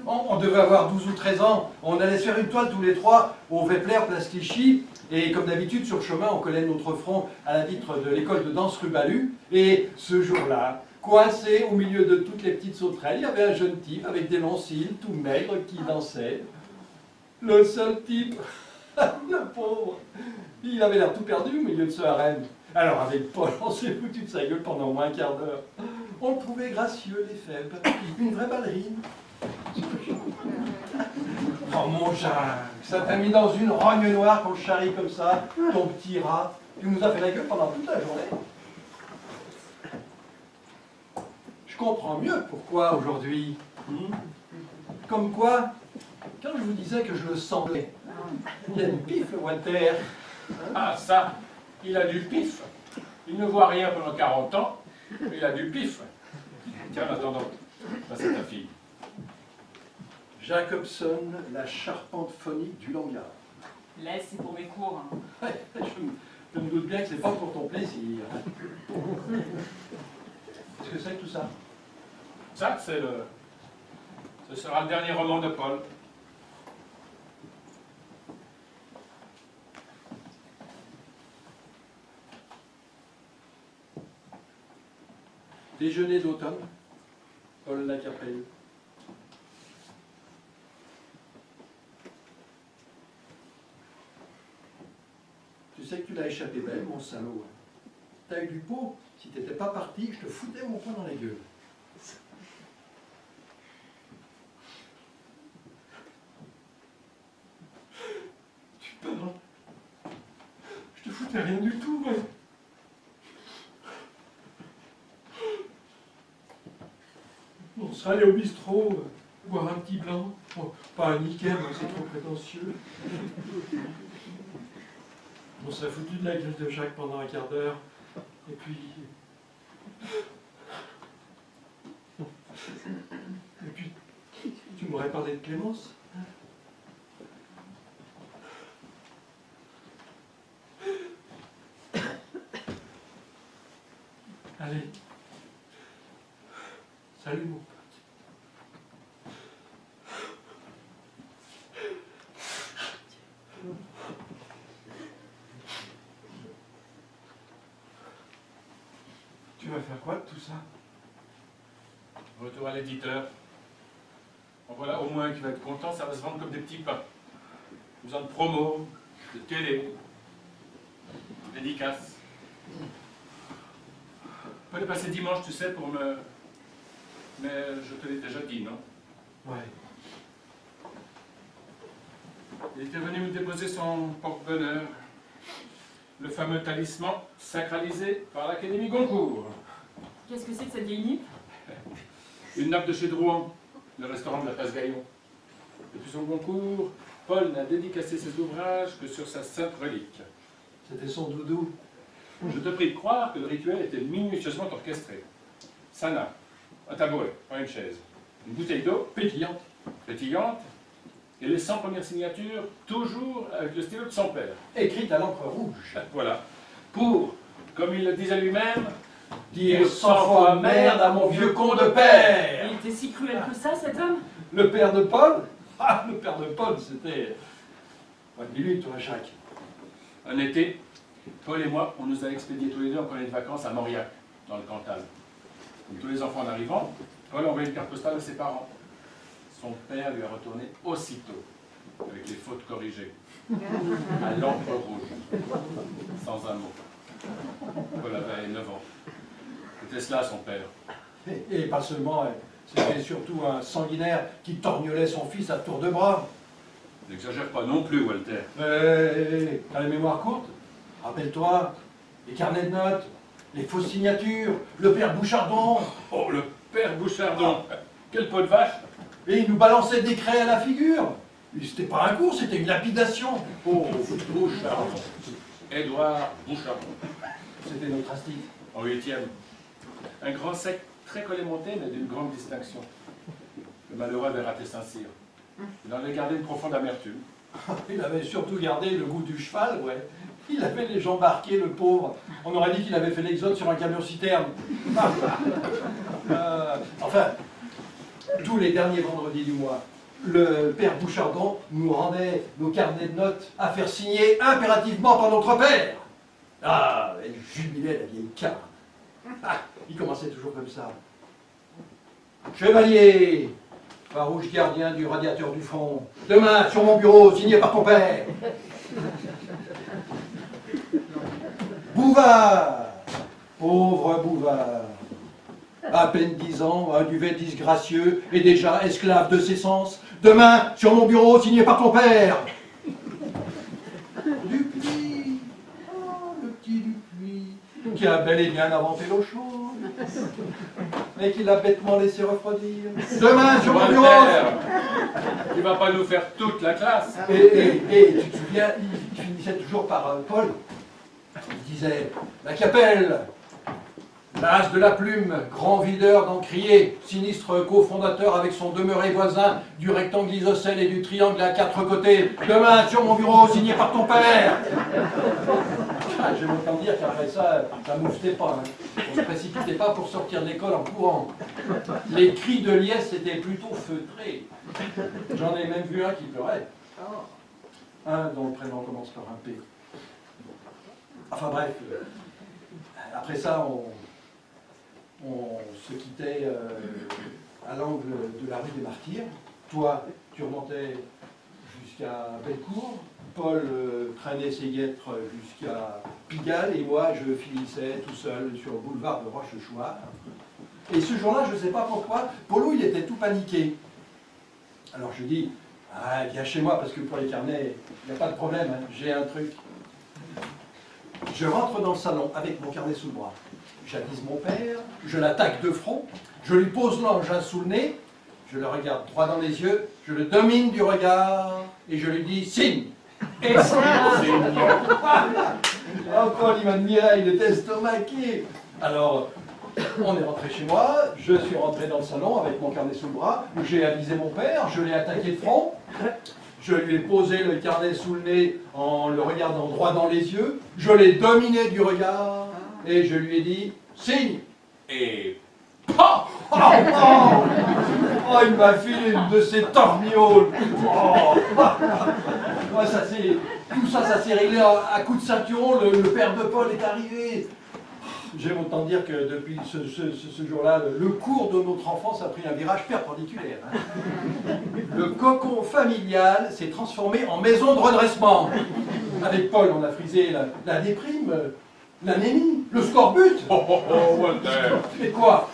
On devait avoir 12 ou 13 ans. On allait se faire une toile tous les trois au Vepler, place Clichy. Et comme d'habitude, sur le chemin, on collait notre front à la vitre de l'école de danse rue Balu. Et ce jour-là, coincé au milieu de toutes les petites sauterelles, il y avait un jeune type avec des longs cils, tout maigre, qui dansait. Le seul type, le pauvre, il avait l'air tout perdu au milieu de ce harem. Alors avec Paul, on s'est foutu de sa gueule pendant au moins un quart d'heure. On le trouvait gracieux, les faibles, une vraie ballerine. Oh mon Jacques, ça t'a mis dans une rogne noire qu'on le charrie comme ça, ton petit rat. Tu nous as fait la gueule pendant toute la journée. Je comprends mieux pourquoi aujourd'hui. Comme quoi, quand je vous disais que je le sentais, il y a du pif, le Walter. Ah, ça, il a du pif. Il ne voit rien pendant 40 ans, mais il a du pif. Tiens, en attendant, ça c'est ta fille. Jacobson, la charpente phonique du langage. Laisse, c'est pour mes cours. Hein. Ouais, je me doute bien que c'est pas pour ton plaisir. Qu'est-ce que c'est que tout ça? Ça, ce sera le dernier roman de Paul. Déjeuner d'automne, Paul Lacapelle. Tu sais que tu l'as échappé belle, mon salaud. T'as eu du pot. Si t'étais pas parti, je te foutais mon poing dans la gueule. Tu parles. Je te foutais rien du tout, moi. On serait allé au bistrot, boire un petit blanc. Bon, pas un Ikem, c'est trop prétentieux. On serait foutu de la gueule de Jacques pendant un quart d'heure. Et puis... tu Tu m'aurais parlé de Clémence? Allez. Salut mon pote. Tu vas faire quoi de tout ça? Retour à l'éditeur. Bon, voilà, au moins qui va être content, ça va se vendre comme des petits pains. Besoin de promo, de télé, de dédicaces. On peut les passer dimanche, tu sais, pour me... Mais je te l'ai déjà dit, non? Ouais. Il était venu me déposer son porte-bonheur. Le fameux talisman sacralisé par l'Académie Goncourt. Qu'est-ce que c'est que cette vieille nippe? Une nappe de chez Drouin, le restaurant de la place Gaillon. Depuis son Goncourt, Paul n'a dédicacé ses ouvrages que sur sa sainte relique. C'était son doudou. Je te prie de croire que le rituel était minutieusement orchestré. Ça n'a un tabouret, pas une chaise, une bouteille d'eau Pétillante. pétillante, et les 100 premières signatures, toujours avec le stylo de son père. Écrite à l'encre rouge. Voilà. Pour, comme il le disait lui-même, Dire 100 fois merde à mon vieux con de père. Il était si cruel que ça, cet homme? Le père de Paul? Ah, le père de Paul, c'était... Ouais, dis-lui, toi, Jacques. un été, Paul et moi, on nous a expédiés tous les deux en colonie de vacances à Mauriac, dans le Cantal. Comme tous les enfants en arrivant, Paul a envoyé une carte postale à ses parents. Son père lui a retourné aussitôt, avec les fautes corrigées, à l'encre rouge, sans un mot. Paul avait 9 ans. C'était cela, son père. Et pas seulement, c'était surtout un sanguinaire qui torgnolait son fils à tour de bras. N'exagère pas non plus, Walter. T'as la mémoire courte? Rappelle-toi, les carnets de notes, les fausses signatures, le père Bouchardon. Oh, le père Bouchardon! Quel pot de vache! Et il nous balançait des craies à la figure. C'était pas un cours, c'était une lapidation. Oh, Bouchardon. Édouard Bouchardon. c'était notre astide. En 8e. Un grand sec très collémenté, mais d'une grande distinction. Le malheureux avait raté Saint-Cyr. Il en avait gardé une profonde amertume. Il avait surtout gardé le goût du cheval, ouais. Il avait les jambes marquées, le pauvre. On aurait dit qu'il avait fait l'exode sur un camion-citerne. Enfin, tous les derniers vendredis du mois, le père Bouchardon nous rendait nos carnets de notes à faire signer impérativement par notre père. Ah, elle jubilait, la vieille carne. Ah, il commençait toujours comme ça. Chevalier, farouche gardien du radiateur du fond, demain sur mon bureau, signé par ton père. Bouvard, pauvre Bouvard, à peine 10 ans, un duvet disgracieux et déjà esclave de ses sens. Demain sur mon bureau, signé par ton père. Dupuis, oh, le petit Dupuis, qui a bel et bien inventé l'eau chaude, mais qui l'a bêtement laissé refroidir. Demain sur mon bureau. Walter, il va pas nous faire toute la classe. Et tu te souviens, il finissait toujours par Paul. Il disait, la Capelle, l'as de la plume, grand videur d'encrier, sinistre cofondateur avec son demeuré voisin du rectangle isocèle et du triangle à 4 côtés. Demain sur mon bureau, signé par ton père. Ah, j'aime autant dire qu'après ça, ça mouftait pas. Hein. On ne se précipitait pas pour sortir de l'école en courant. Les cris de liesse étaient plutôt feutrés. J'en ai même vu un qui pleurait. Un dont le prénom commence par un P. Enfin bref, après ça, on se quittait à l'angle de la rue des Martyrs. Toi, tu remontais jusqu'à Bellecour. Paul traînait ses guêtres jusqu'à Pigalle. Et moi, je finissais tout seul sur le boulevard de Rochechouart. Et ce jour-là, je ne sais pas pourquoi, Paulou, il était tout paniqué. Alors je dis, ah, viens chez moi, parce que pour les carnets, il n'y a pas de problème, hein, j'ai un truc. Je rentre dans le salon avec mon carnet sous le bras. J'avise mon père, je l'attaque de front, je lui pose l'engin sous le nez, je le regarde droit dans les yeux, je le domine du regard et je lui dis signe. Et signe. Oh, Paul, il m'admirait, il était estomaqué. Alors, On est rentré chez moi, je suis rentré dans le salon avec mon carnet sous le bras, j'ai avisé mon père, je l'ai attaqué de front, je lui ai posé le carnet sous le nez en le regardant droit dans les yeux, je l'ai dominé du regard et je lui ai dit « Signe !» Et... Oh, il m'a filé une de ces torgnoles. Tout ça, ça s'est réglé à coups de ceinturon. Le père de Paul est arrivé. J'aime autant dire que depuis ce jour-là, le cours de notre enfance a pris un virage perpendiculaire. Hein. Le cocon familial s'est transformé en maison de redressement. Avec Paul, on a frisé la déprime, l'anémie, le scorbut. Walter. Et quoi?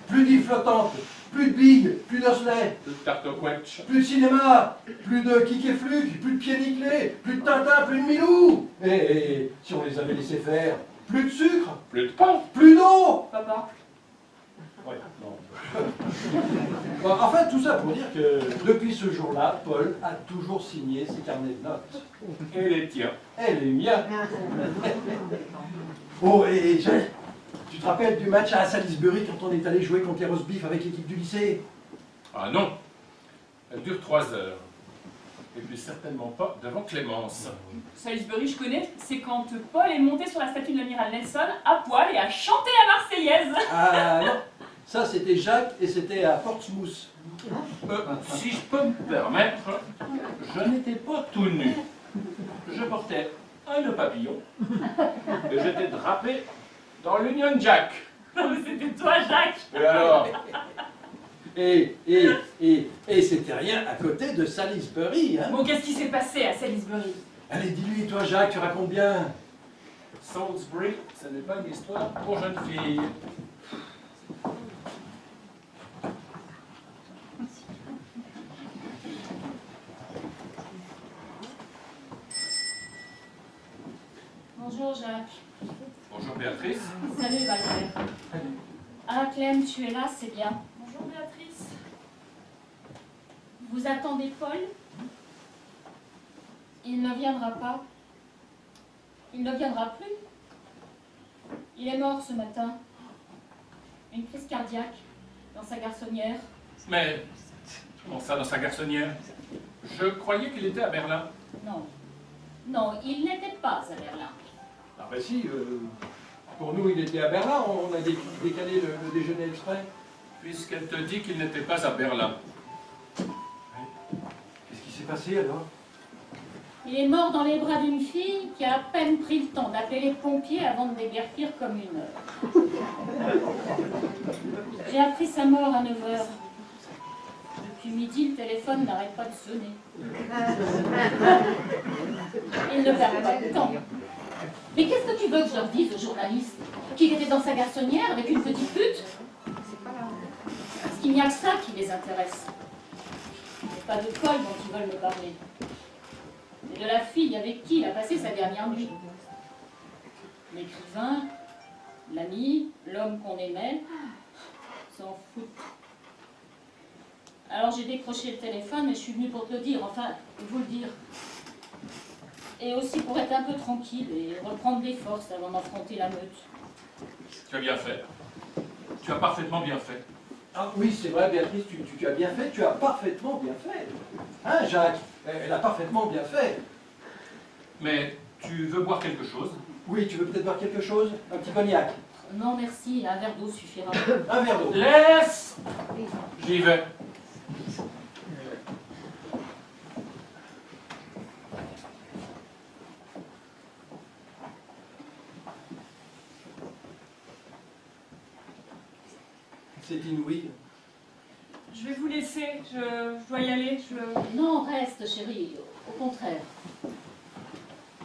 Plus d'îles flottantes, plus de billes, plus d'osselets, Le tarte au quench. plus de cinéma, plus de kick et fluke, plus de pieds nickelés, plus de Tintin, plus de Milou. Et si on les avait laissés faire, plus de sucre, Plus de pain. plus d'eau. Papa, Ouais, non. Bon, enfin, tout ça pour dire que depuis ce jour-là, Paul a toujours signé ses carnets de notes. Et les tiens. Et les miens. Oh, et tu te rappelles du match à Salisbury quand on est allé jouer contre les roast beef avec l'équipe du lycée? Ah non. Elle dure 3 heures. Et puis certainement pas devant Clémence. Salisbury, je connais, c'est quand Paul est monté sur la statue de l'amiral Nelson à poil et a chanté la Marseillaise. Ah non, ça c'était Jacques et c'était à Portsmouth. Si je peux me permettre, je n'étais pas tout nu. Je portais un nœud papillon et j'étais drapé dans l'Union Jack. Non, mais c'était toi, Jacques. Et alors? Et c'était rien à côté de Salisbury, hein. Bon, qu'est-ce qui s'est passé à Salisbury? Allez, dis-lui, toi Jacques, tu racontes bien. Salisbury, ce n'est pas une histoire pour jeunes filles. Bonjour Jacques. Bonjour Béatrice. Salut Walter. Ah Clem, tu es là, c'est bien. Bonjour Béatrice. Vous attendez Paul? Il ne viendra pas. Il ne viendra plus. Il est mort ce matin. Une crise cardiaque dans sa garçonnière. Mais comment ça dans sa garçonnière? Je croyais qu'il était à Berlin. Non. Non, il n'était pas à Berlin. Ah ben si, pour nous il était à Berlin, on a décalé le déjeuner exprès. Puisqu'elle te dit qu'il n'était pas à Berlin. Qu'est-ce qui s'est passé alors? Il est mort dans les bras d'une fille qui a à peine pris le temps d'appeler les pompiers avant de déguerpir comme une heure. J'ai appris sa mort à 9 h. Depuis midi, le téléphone n'arrête pas de sonner. Il ne perd pas de temps. Mais qu'est-ce que tu veux que je leur dise aux journalistes? Qu'il était dans sa garçonnière avec une petite pute? Parce qu'il n'y a que ça qui les intéresse. Il n'y a pas de Paul dont ils veulent me parler. Et de la fille avec qui il a passé sa dernière nuit. L'écrivain, l'ami, l'homme qu'on aimait, s'en fout. Alors j'ai décroché le téléphone et je suis venue pour te le dire, enfin, vous le dire. Et aussi pour être un peu tranquille et reprendre des forces avant d'affronter la meute. Tu as bien fait. Tu as parfaitement bien fait. Ah oui, c'est vrai Béatrice, tu as bien fait, tu as parfaitement bien fait. Hein Jacques? Elle a parfaitement bien fait. Mais tu veux boire quelque chose? Oui, tu veux peut-être boire quelque chose? Un petit cognac? Non merci, un verre d'eau suffira. Un verre d'eau? Laisse! J'y vais. C'est inouï. Je vais vous laisser, je dois y aller. Non, reste chérie, au contraire.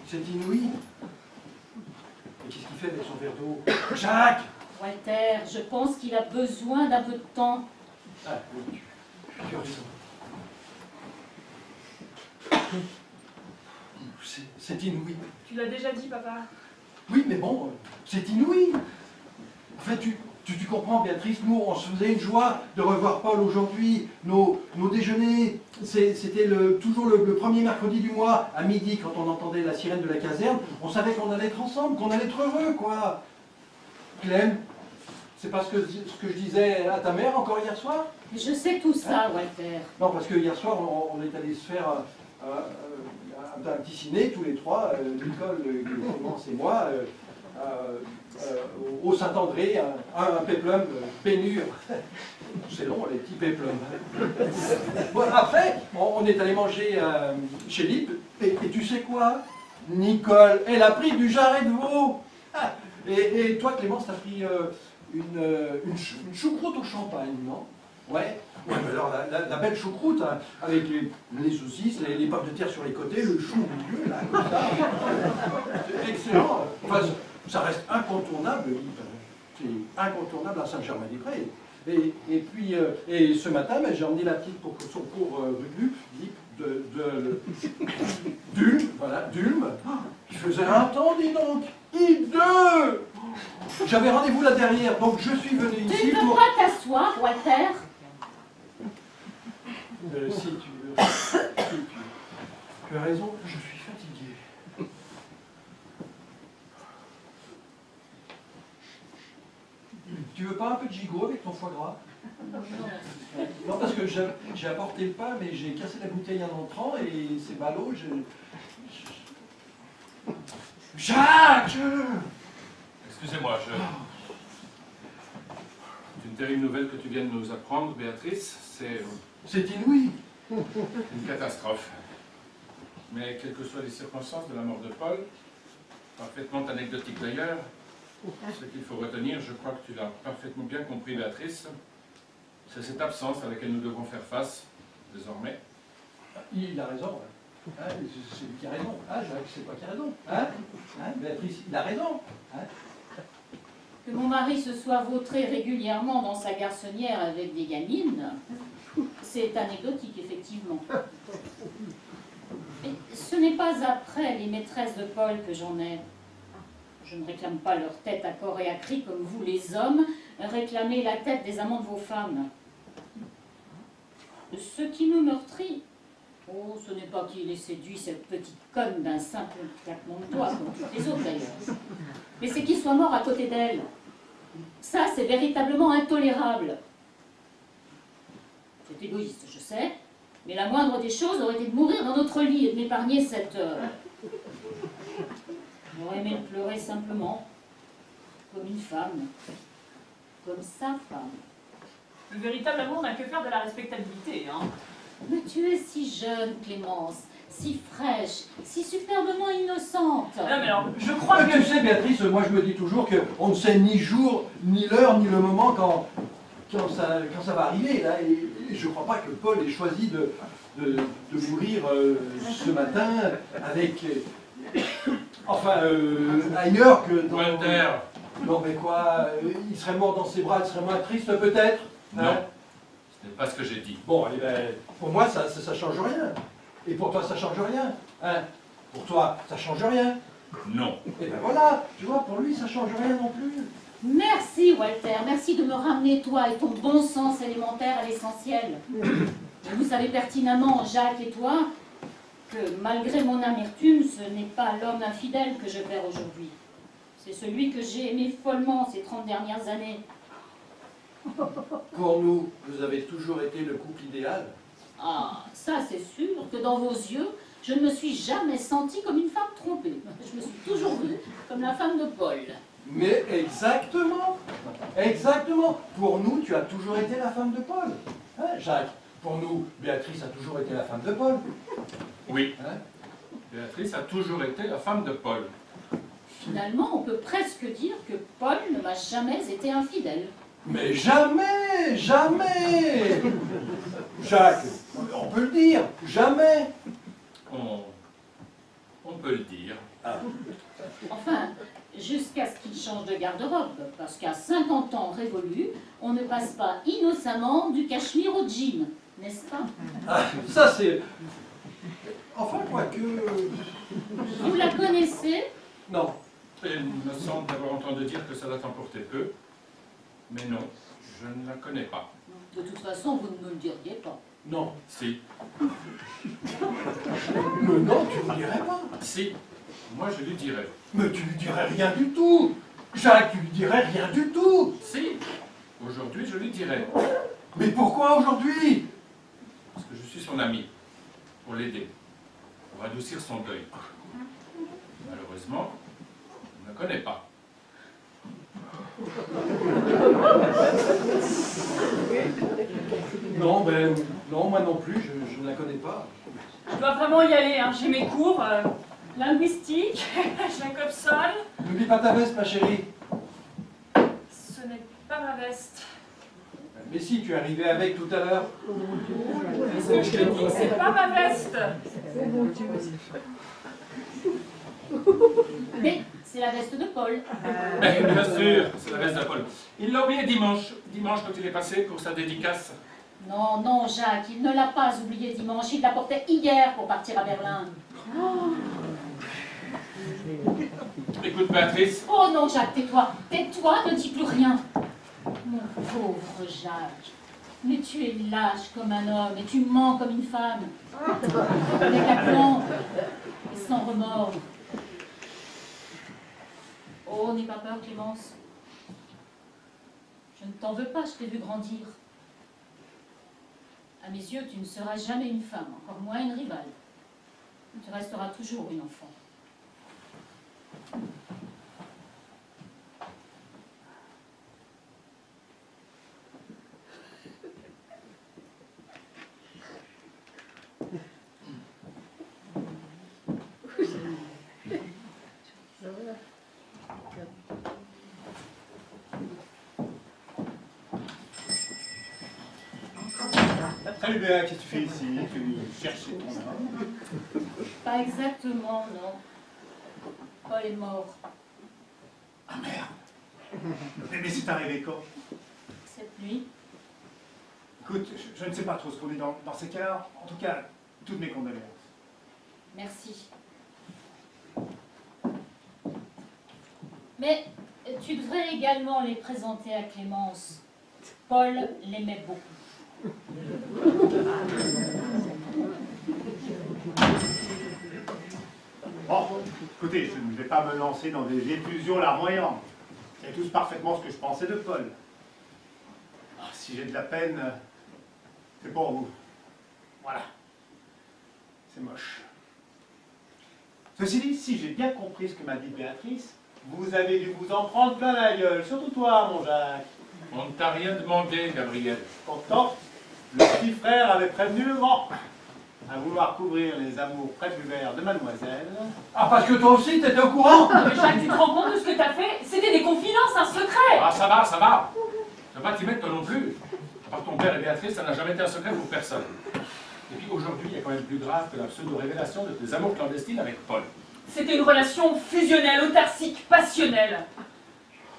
C'est inouï. Mais qu'est-ce qu'il fait avec son verre d'eau? Jacques! Walter, je pense qu'il a besoin d'un peu de temps. Ah oui, tu as raison. C'est inouï. Tu l'as déjà dit, papa. Oui, mais bon, c'est inouï. En fait, tu comprends, Béatrice, nous, on se faisait une joie de revoir Paul aujourd'hui. Nos déjeuners, c'était toujours le premier mercredi du mois, à midi, quand on entendait la sirène de la caserne. On savait qu'on allait être ensemble, qu'on allait être heureux, quoi. Clem, C'est parce que ce que je disais à ta mère encore hier soir? Je sais tout ça, Walter. Non, parce que hier soir, on est allé se faire un petit ciné, tous les trois, Nicole, Clémence et moi, au Saint-André, un péplum pénure. C'est long, les petits péplums. Bon, après, on est allé manger chez Lip, et tu sais quoi? Nicole, elle a pris du jarret de veau. Ah, et toi, Clémence, t'as pris une choucroute au champagne, non? Ouais, mais alors la belle choucroute, hein, avec les saucisses, les pommes de terre sur les côtés, le chou au milieu, là, comme ça. C'est excellent. Enfin, ça reste incontournable, c'est incontournable à Saint-Germain-des-Prés. Et puis, ce matin, ben, j'ai emmené la petite pour son cours d'Ulm, voilà, d'Ulm. Il faisait un temps, dis donc, hideux. J'avais rendez-vous là derrière, donc je suis venu Tu ici ne peux pour... pas t'asseoir, Walter? Si tu veux. Tu as raison, je suis fatigué. Tu veux pas un peu de gigot avec ton foie gras? Non, parce que j'ai apporté le pain, mais j'ai cassé la bouteille en entrant et c'est ballot. Jacques! Excusez-moi, c'est une terrible nouvelle que tu viens de nous apprendre, Béatrice. C'est inouï. Une catastrophe. Mais quelles que soient les circonstances de la mort de Paul, parfaitement anecdotique d'ailleurs, ce qu'il faut retenir, je crois que tu l'as parfaitement bien compris, Béatrice, c'est cette absence à laquelle nous devons faire face, désormais. Il a raison. Hein, c'est lui qui a raison. Hein, Jacques, c'est toi qui as raison. Hein, Béatrice, il a raison. Hein. Que mon mari se soit vautré régulièrement dans sa garçonnière avec des gamines, c'est anecdotique, effectivement. Mais ce n'est pas après les maîtresses de Paul que j'en ai. Je ne réclame pas leur tête à corps et à cri comme vous, les hommes, réclamez la tête des amants de vos femmes. Ce qui me meurtrit, oh, ce n'est pas qu'il ait séduit cette petite conne d'un simple claquement de doigts, comme toutes les autres d'ailleurs, mais c'est qu'il soit mort à côté d'elle. Ça, c'est véritablement intolérable. C'est égoïste, je sais, mais la moindre des choses aurait été de mourir dans notre lit et de m'épargner cette heure. J'aurais aimé le pleurer simplement, comme une femme, comme sa femme. Le véritable amour n'a que faire de la respectabilité, hein. Mais tu es si jeune, Clémence, si fraîche, si superbement innocente. Non mais alors, je crois que... Tu sais, Béatrice, moi je me dis toujours qu'on ne sait ni jour, ni l'heure, ni le moment quand ça va arriver. Là, et je ne crois pas que Paul ait choisi de mourir ce matin avec... ailleurs que dans... Walter! Non mais quoi, il serait mort dans ses bras, il serait moins triste peut-être? Non, ce n'est pas ce que j'ai dit. Bon, eh ben, pour moi ça change rien. Et pour toi ça change rien. Hein? Pour toi ça change rien. Non. Et ben voilà, tu vois, pour lui ça change rien non plus. Merci, Walter, merci de me ramener, toi, et ton bon sens élémentaire à l'essentiel. Vous savez pertinemment, Jacques et toi, que malgré mon amertume, ce n'est pas l'homme infidèle que je perds aujourd'hui. C'est celui que j'ai aimé follement ces 30 dernières années. Pour nous, vous avez toujours été le couple idéal. Ah, ça c'est sûr que dans vos yeux, je ne me suis jamais sentie comme une femme trompée. Je me suis toujours vue comme la femme de Paul. Mais exactement, exactement. Pour nous, tu as toujours été la femme de Paul. Hein, Jacques? Pour nous, Béatrice a toujours été la femme de Paul. Oui. Hein? Béatrice a toujours été la femme de Paul. Finalement, on peut presque dire que Paul ne m'a jamais été infidèle. Mais jamais, jamais. Jacques, on peut le dire, jamais. On peut le dire. Enfin, jusqu'à ce qu'il change de garde-robe, parce qu'à 50 ans révolus, on ne passe pas innocemment du cachemire au jean, n'est-ce pas? Ah, ça c'est... Enfin, quoique... Vous la connaissez? Non. Il me semble d'avoir entendu dire que ça doit t'emporter peu. Mais non, je ne la connais pas. De toute façon, vous ne me le diriez pas. Non. Si. Mais non, tu ne dirais pas. Si. Moi, je lui dirais. Mais tu lui dirais rien du tout. Jacques, tu lui dirais rien du tout. Si, aujourd'hui je lui dirai. Mais pourquoi aujourd'hui? Parce que je suis son ami, pour l'aider, pour adoucir son deuil. Malheureusement, je ne la connais pas. Non, ben, non, moi non plus, je ne la connais pas. Je dois vraiment y aller, hein. J'ai mes cours, linguistique, Jacobson. N'oublie pas ta veste, ma chérie. Ce n'est pas ma veste. Mais si, tu es arrivé avec tout à l'heure. Est-ce que je te dis que c'est pas ma veste? Mais c'est la veste de Paul. Mais bien sûr, c'est la veste de Paul. Il l'a oublié dimanche quand il est passé pour sa dédicace. Non, non, Jacques, il ne l'a pas oublié dimanche. Il la portait hier pour partir à Berlin. Écoute, Béatrice, Oh non, Jacques, tais-toi. Tais-toi, ne dis plus rien. Mon pauvre Jacques. Mais tu es lâche comme un homme et tu mens comme une femme. Avec aplomb et sans remords. Oh, n'aie pas peur, Clémence. Je ne t'en veux pas, je t'ai vu grandir. À mes yeux, tu ne seras jamais une femme, encore moins une rivale. Tu resteras toujours une enfant. Salut Béa, qu'est-ce que tu fais ici? Tu es venu chercher ton homme? Pas exactement, non. Paul est mort. Ah merde! Mais c'est arrivé quand? Cette nuit. Écoute, je ne sais pas trop ce qu'on est dans ces cas-là. En tout cas, toutes mes condoléances. Merci. Mais tu devrais également les présenter à Clémence. Paul l'aimait beaucoup. Bon, écoutez, je ne vais pas me lancer dans des effusions larmoyantes. C'est tous parfaitement ce que je pensais de Paul. Ah, si j'ai de la peine, c'est pour vous. Voilà. C'est moche. Ceci dit, si j'ai bien compris ce que m'a dit Béatrice, vous avez dû vous en prendre plein la gueule, surtout toi, mon Jacques. on ne t'a rien demandé, Gabriel. Pourtant, le petit frère avait prévenu le grand. À vouloir couvrir les amours préjugés de mademoiselle. Ah, parce que toi aussi, t'étais au courant? Mais Jacques, tu te rends compte de ce que t'as fait? C'était des confidences, un secret! Ah, ça va, ça va. Tu vas pas t'y mettre toi non plus. À part ton père et Béatrice, ça n'a jamais été un secret pour personne. Et puis aujourd'hui, il y a quand même plus grave que la pseudo-révélation de tes amours clandestines avec Paul. C'était une relation fusionnelle, autarcique, passionnelle.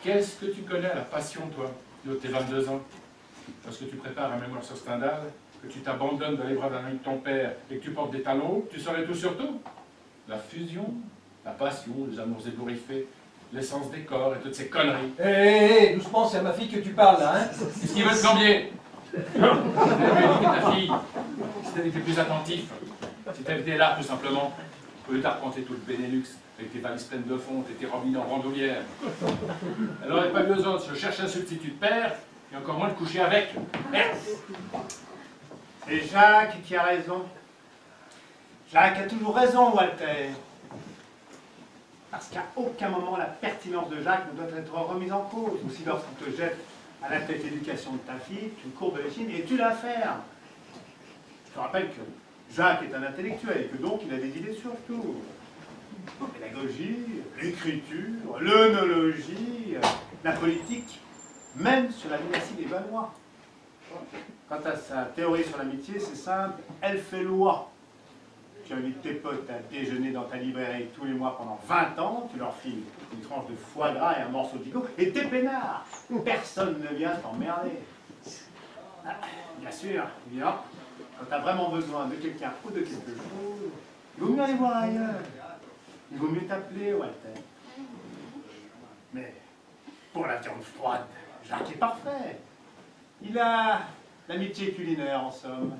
Qu'est-ce que tu connais à la passion, toi, de tes 22 ans? Parce que tu prépares un mémoire sur Stendhal, que tu t'abandonnes dans les bras d'un ami de ton père et que tu portes des talons, tu saurais tout sur tout. La fusion, la passion, les amours ébouriffés, l'essence des corps et toutes ces conneries. Hé, doucement, c'est à ma fille que tu parles, là, hein? Qu'est-ce qu'il veut te cambier? J'avais dit que ta fille, si t'avais été plus attentif, si t'avais été là, tout simplement, au lieu d'arpenter tout le Benelux, avec tes valises pleines de fonte et tes robines en bandoulière. Elle n'aurait pas besoin de se chercher un substitut de père, et encore moins de coucher avec. Merde. C'est Jacques qui a raison. Jacques a toujours raison, Walter. Parce qu'à aucun moment la pertinence de Jacques ne doit être remise en cause. Aussi lorsqu'il te jette à la tête l'éducation de ta fille, tu courbes les chines et tu la fermes. Je te rappelle que Jacques est un intellectuel et que donc il a des idées sur tout. La pédagogie, l'écriture, l'œnologie, la politique, même sur la dynastie des Valois. Quant à sa théorie sur l'amitié, c'est simple, elle fait loi. Tu invites tes potes à déjeuner dans ta librairie tous les mois pendant 20 ans, tu leur files une tranche de foie gras et un morceau de gigot, et t'es peinard. Personne ne vient t'emmerder. Ah, bien sûr, évidemment, quand tu as vraiment besoin de quelqu'un ou de quelque chose, il vaut mieux aller voir ailleurs. Il vaut mieux t'appeler, Walter. Mais pour la viande froide, Jacques est parfait. Il a l'amitié culinaire, en somme,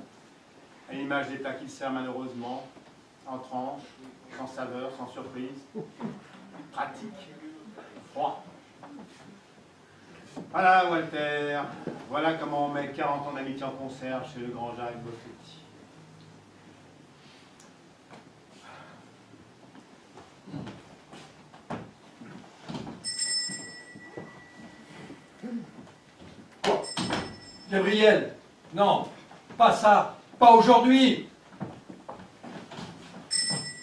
à l'image des plats qu'il sert malheureusement, en tranches, sans saveur, sans surprise, pratique, froid, Voilà, Walter. Voilà comment on met 40 ans d'amitié en conserve chez le grand Jacques Boffetti. Gabriel, non, pas ça, pas aujourd'hui.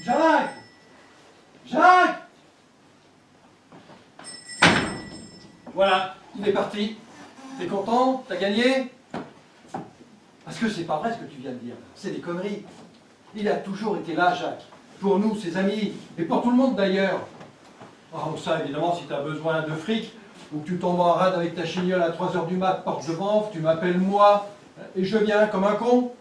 Jacques! Jacques! Voilà, il est parti. T'es content? T'as gagné? Parce que c'est pas vrai ce que tu viens de dire. C'est des conneries. Il a toujours été là, Jacques. Pour nous, ses amis, et pour tout le monde d'ailleurs. Oh, ça, évidemment, si t'as besoin de fric, ou que tu tombes en rade avec ta chignole à 3 h du mat, porte de Banff, tu m'appelles moi, et je viens comme un con.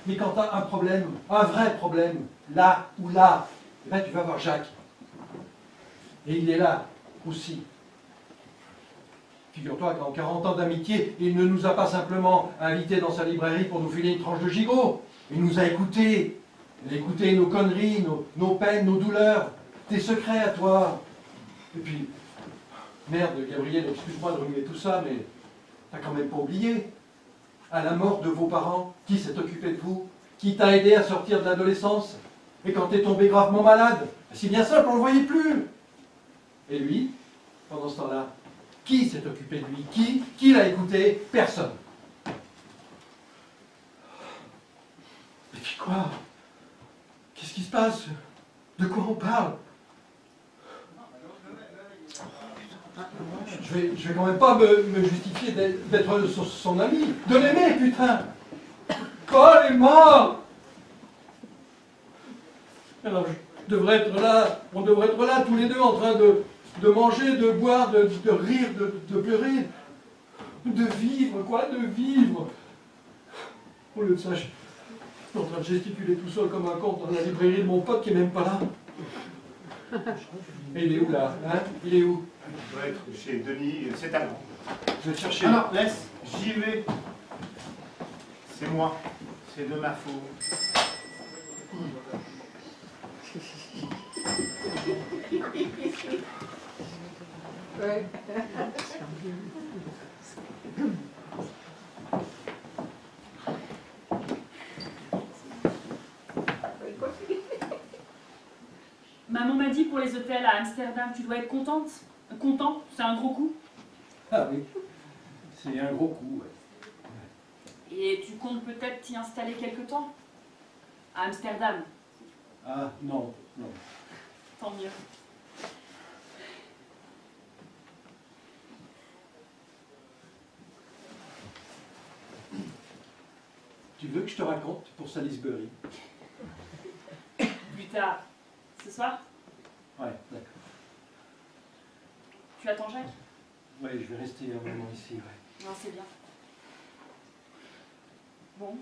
Mais quand t'as un problème, un vrai problème, là ou là, eh ben, tu vas voir Jacques. Et il est là, aussi. Figure-toi qu'en 40 ans d'amitié, il ne nous a pas simplement invités dans sa librairie pour nous filer une tranche de gigot. Il nous a écoutés. Il a écouté nos conneries, nos peines, nos douleurs, tes secrets à toi. Et puis, merde, Gabriel, excuse-moi de remuer tout ça, mais t'as quand même pas oublié. À la mort de vos parents, qui s'est occupé de vous? Qui t'a aidé à sortir de l'adolescence? Et quand t'es tombé gravement malade, c'est bien simple, on le voyait plus. Et lui, pendant ce temps-là, qui s'est occupé de lui? Qui l'a écouté? Personne. Et puis quoi? Qu'est-ce qui se passe? De quoi on parle? Je vais quand même pas me justifier d'être son ami, de l'aimer, putain! Paul est mort! Alors je devrais être là, on devrait être là tous les deux en train de manger, de boire, de rire, de pleurer, de vivre, quoi, de vivre. Au lieu de ça, je suis en train de gesticuler tout seul comme un con dans la librairie de mon pote qui est même pas là. Et il est où là, hein? Il est où? Il doit être chez Denis, c'est à moi. Je vais te chercher. Ah non, laisse, j'y vais. C'est moi, c'est de ma faute. Maman m'a dit pour les hôtels à Amsterdam, tu dois être contente. Content, c'est un gros coup. Ah oui, c'est un gros coup, ouais. Et tu comptes peut-être t'y installer quelque temps? À Amsterdam. Ah non, non. Tant mieux. Tu veux que je te raconte pour Salisbury? Plus tard. Ce soir? Ouais, d'accord. Tu attends Jacques? Ouais, je vais rester un moment ici, ouais. Non, c'est bien. Bon.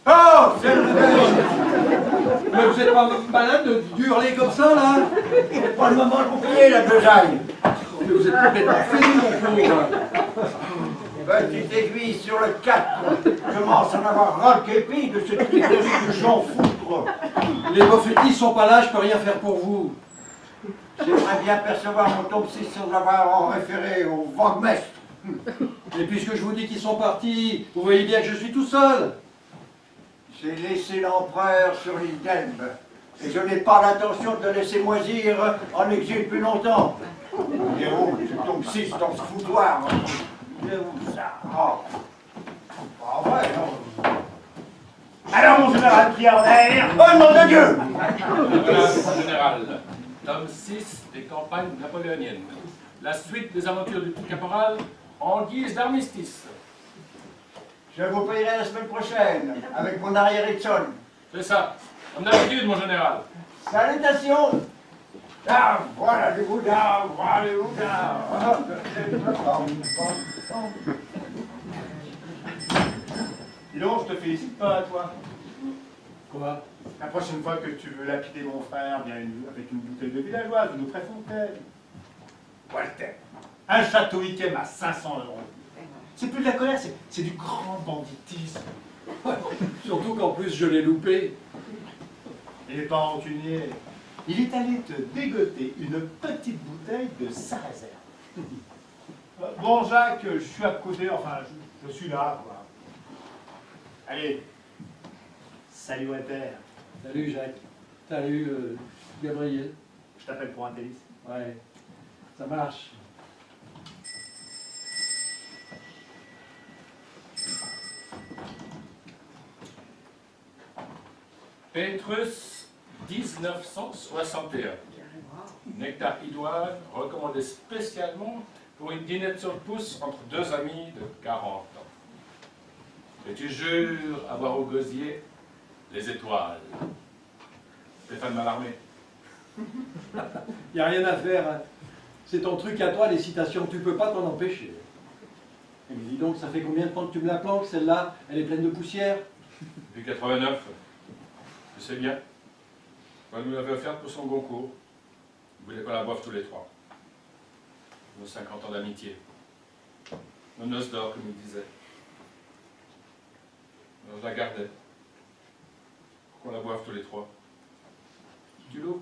Oh, c'est le réveil. Mais vous êtes pas malade de hurler comme ça, là? C'est pas le moment de vous plier, la besaille. Mais vous êtes complètement fini, mon pauvre. Petite aiguille sur le 4. Je commence à en avoir ras le képi de cette librairie de Jean Foutre. Les Boffetti sont pas là, je peux rien faire pour vous. J'aimerais bien percevoir mon tome 6 sans avoir en référé au Wagmestre. Et puisque je vous dis qu'ils sont partis, vous voyez bien que je suis tout seul. J'ai laissé l'empereur sur l'île d'Elbe. Et je n'ai pas l'intention de le laisser moisir en exil plus longtemps. Il est où ce tome 6 dans ce foutoir? Il est où ça? Oh. Pas vrai, non? Alors, mon général Pierre, Oh, nom de Dieu! Voilà, général. Tome 6 des campagnes napoléoniennes. La suite des aventures du petit caporal en guise d'armistice. Je vous payerai la semaine prochaine, avec mon arriéré de solde. C'est ça. Comme d'habitude, mon général. Salutations! Ah, voilà du boudin, voilà du boudin. Dis donc, je te félicite pas, toi. Quoi? La prochaine fois que tu veux lapider mon frère, viens avec une bouteille de villageoise ou de Préfontaine. Walter, un château Yquem à 500 €. C'est plus de la colère, c'est du grand banditisme. Surtout qu'en plus je l'ai loupé. Il n'est pas rancunier. Il est allé te dégoter une petite bouteille de sa réserve. Bon, Jacques, je suis à côté, enfin, je suis là, quoi. Allez. Salut, Walter. Salut Jacques. Salut Gabriel. Je t'appelle pour un délice. Ouais, ça marche. Pétrus 1961. Nectar idoine, recommandé spécialement pour une dînette sur le pouce entre deux amis de 40 ans. Et tu jures avoir au gosier les étoiles. Stéphane Mallarmé. Y a rien à faire. Hein. C'est ton truc à toi, les citations. Tu peux pas t'en empêcher. Et mais dis donc, ça fait combien de temps que tu me la planques, celle-là? Elle est pleine de poussière. Depuis 89. Tu sais bien. On nous l'avait offerte pour son concours. Vous voulez qu'on la boive tous les trois. Nos 50 ans d'amitié. Nos noces d'or, comme il disait. Alors je la gardais. Pour qu'on la boive tous les trois. Tu l'ouvres?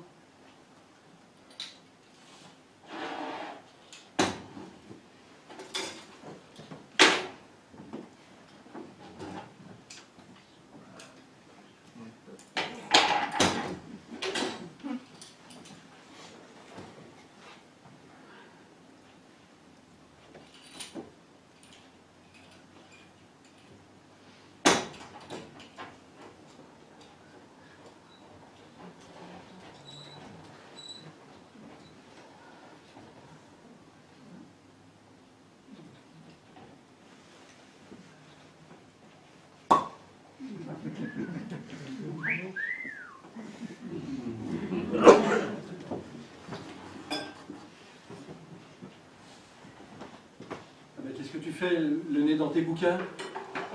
Qu'est-ce que tu fais, le nez dans tes bouquins?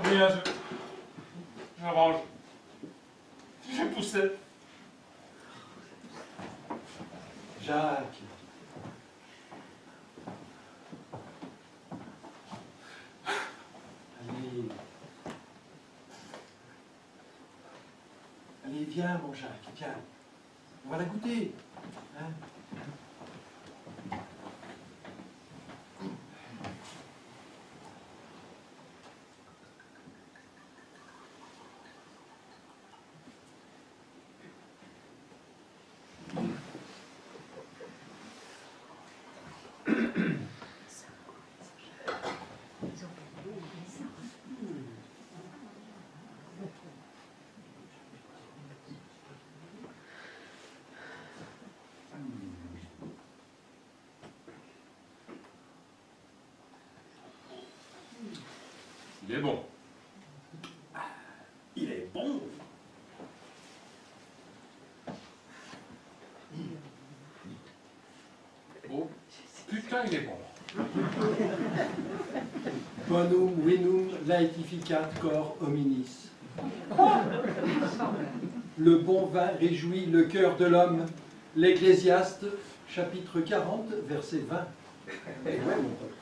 Rien, je range. Je poussais. Jacques. Allez. Allez, viens, mon Jacques, viens. On va la goûter. Hein? Il est bon. Il est bon. Oh, putain, il est bon. Bonum vinum laetificat cor hominis. Le bon vin réjouit le cœur de l'homme. L'Ecclésiaste, chapitre 40, verset 20. Eh ouais, mon pote.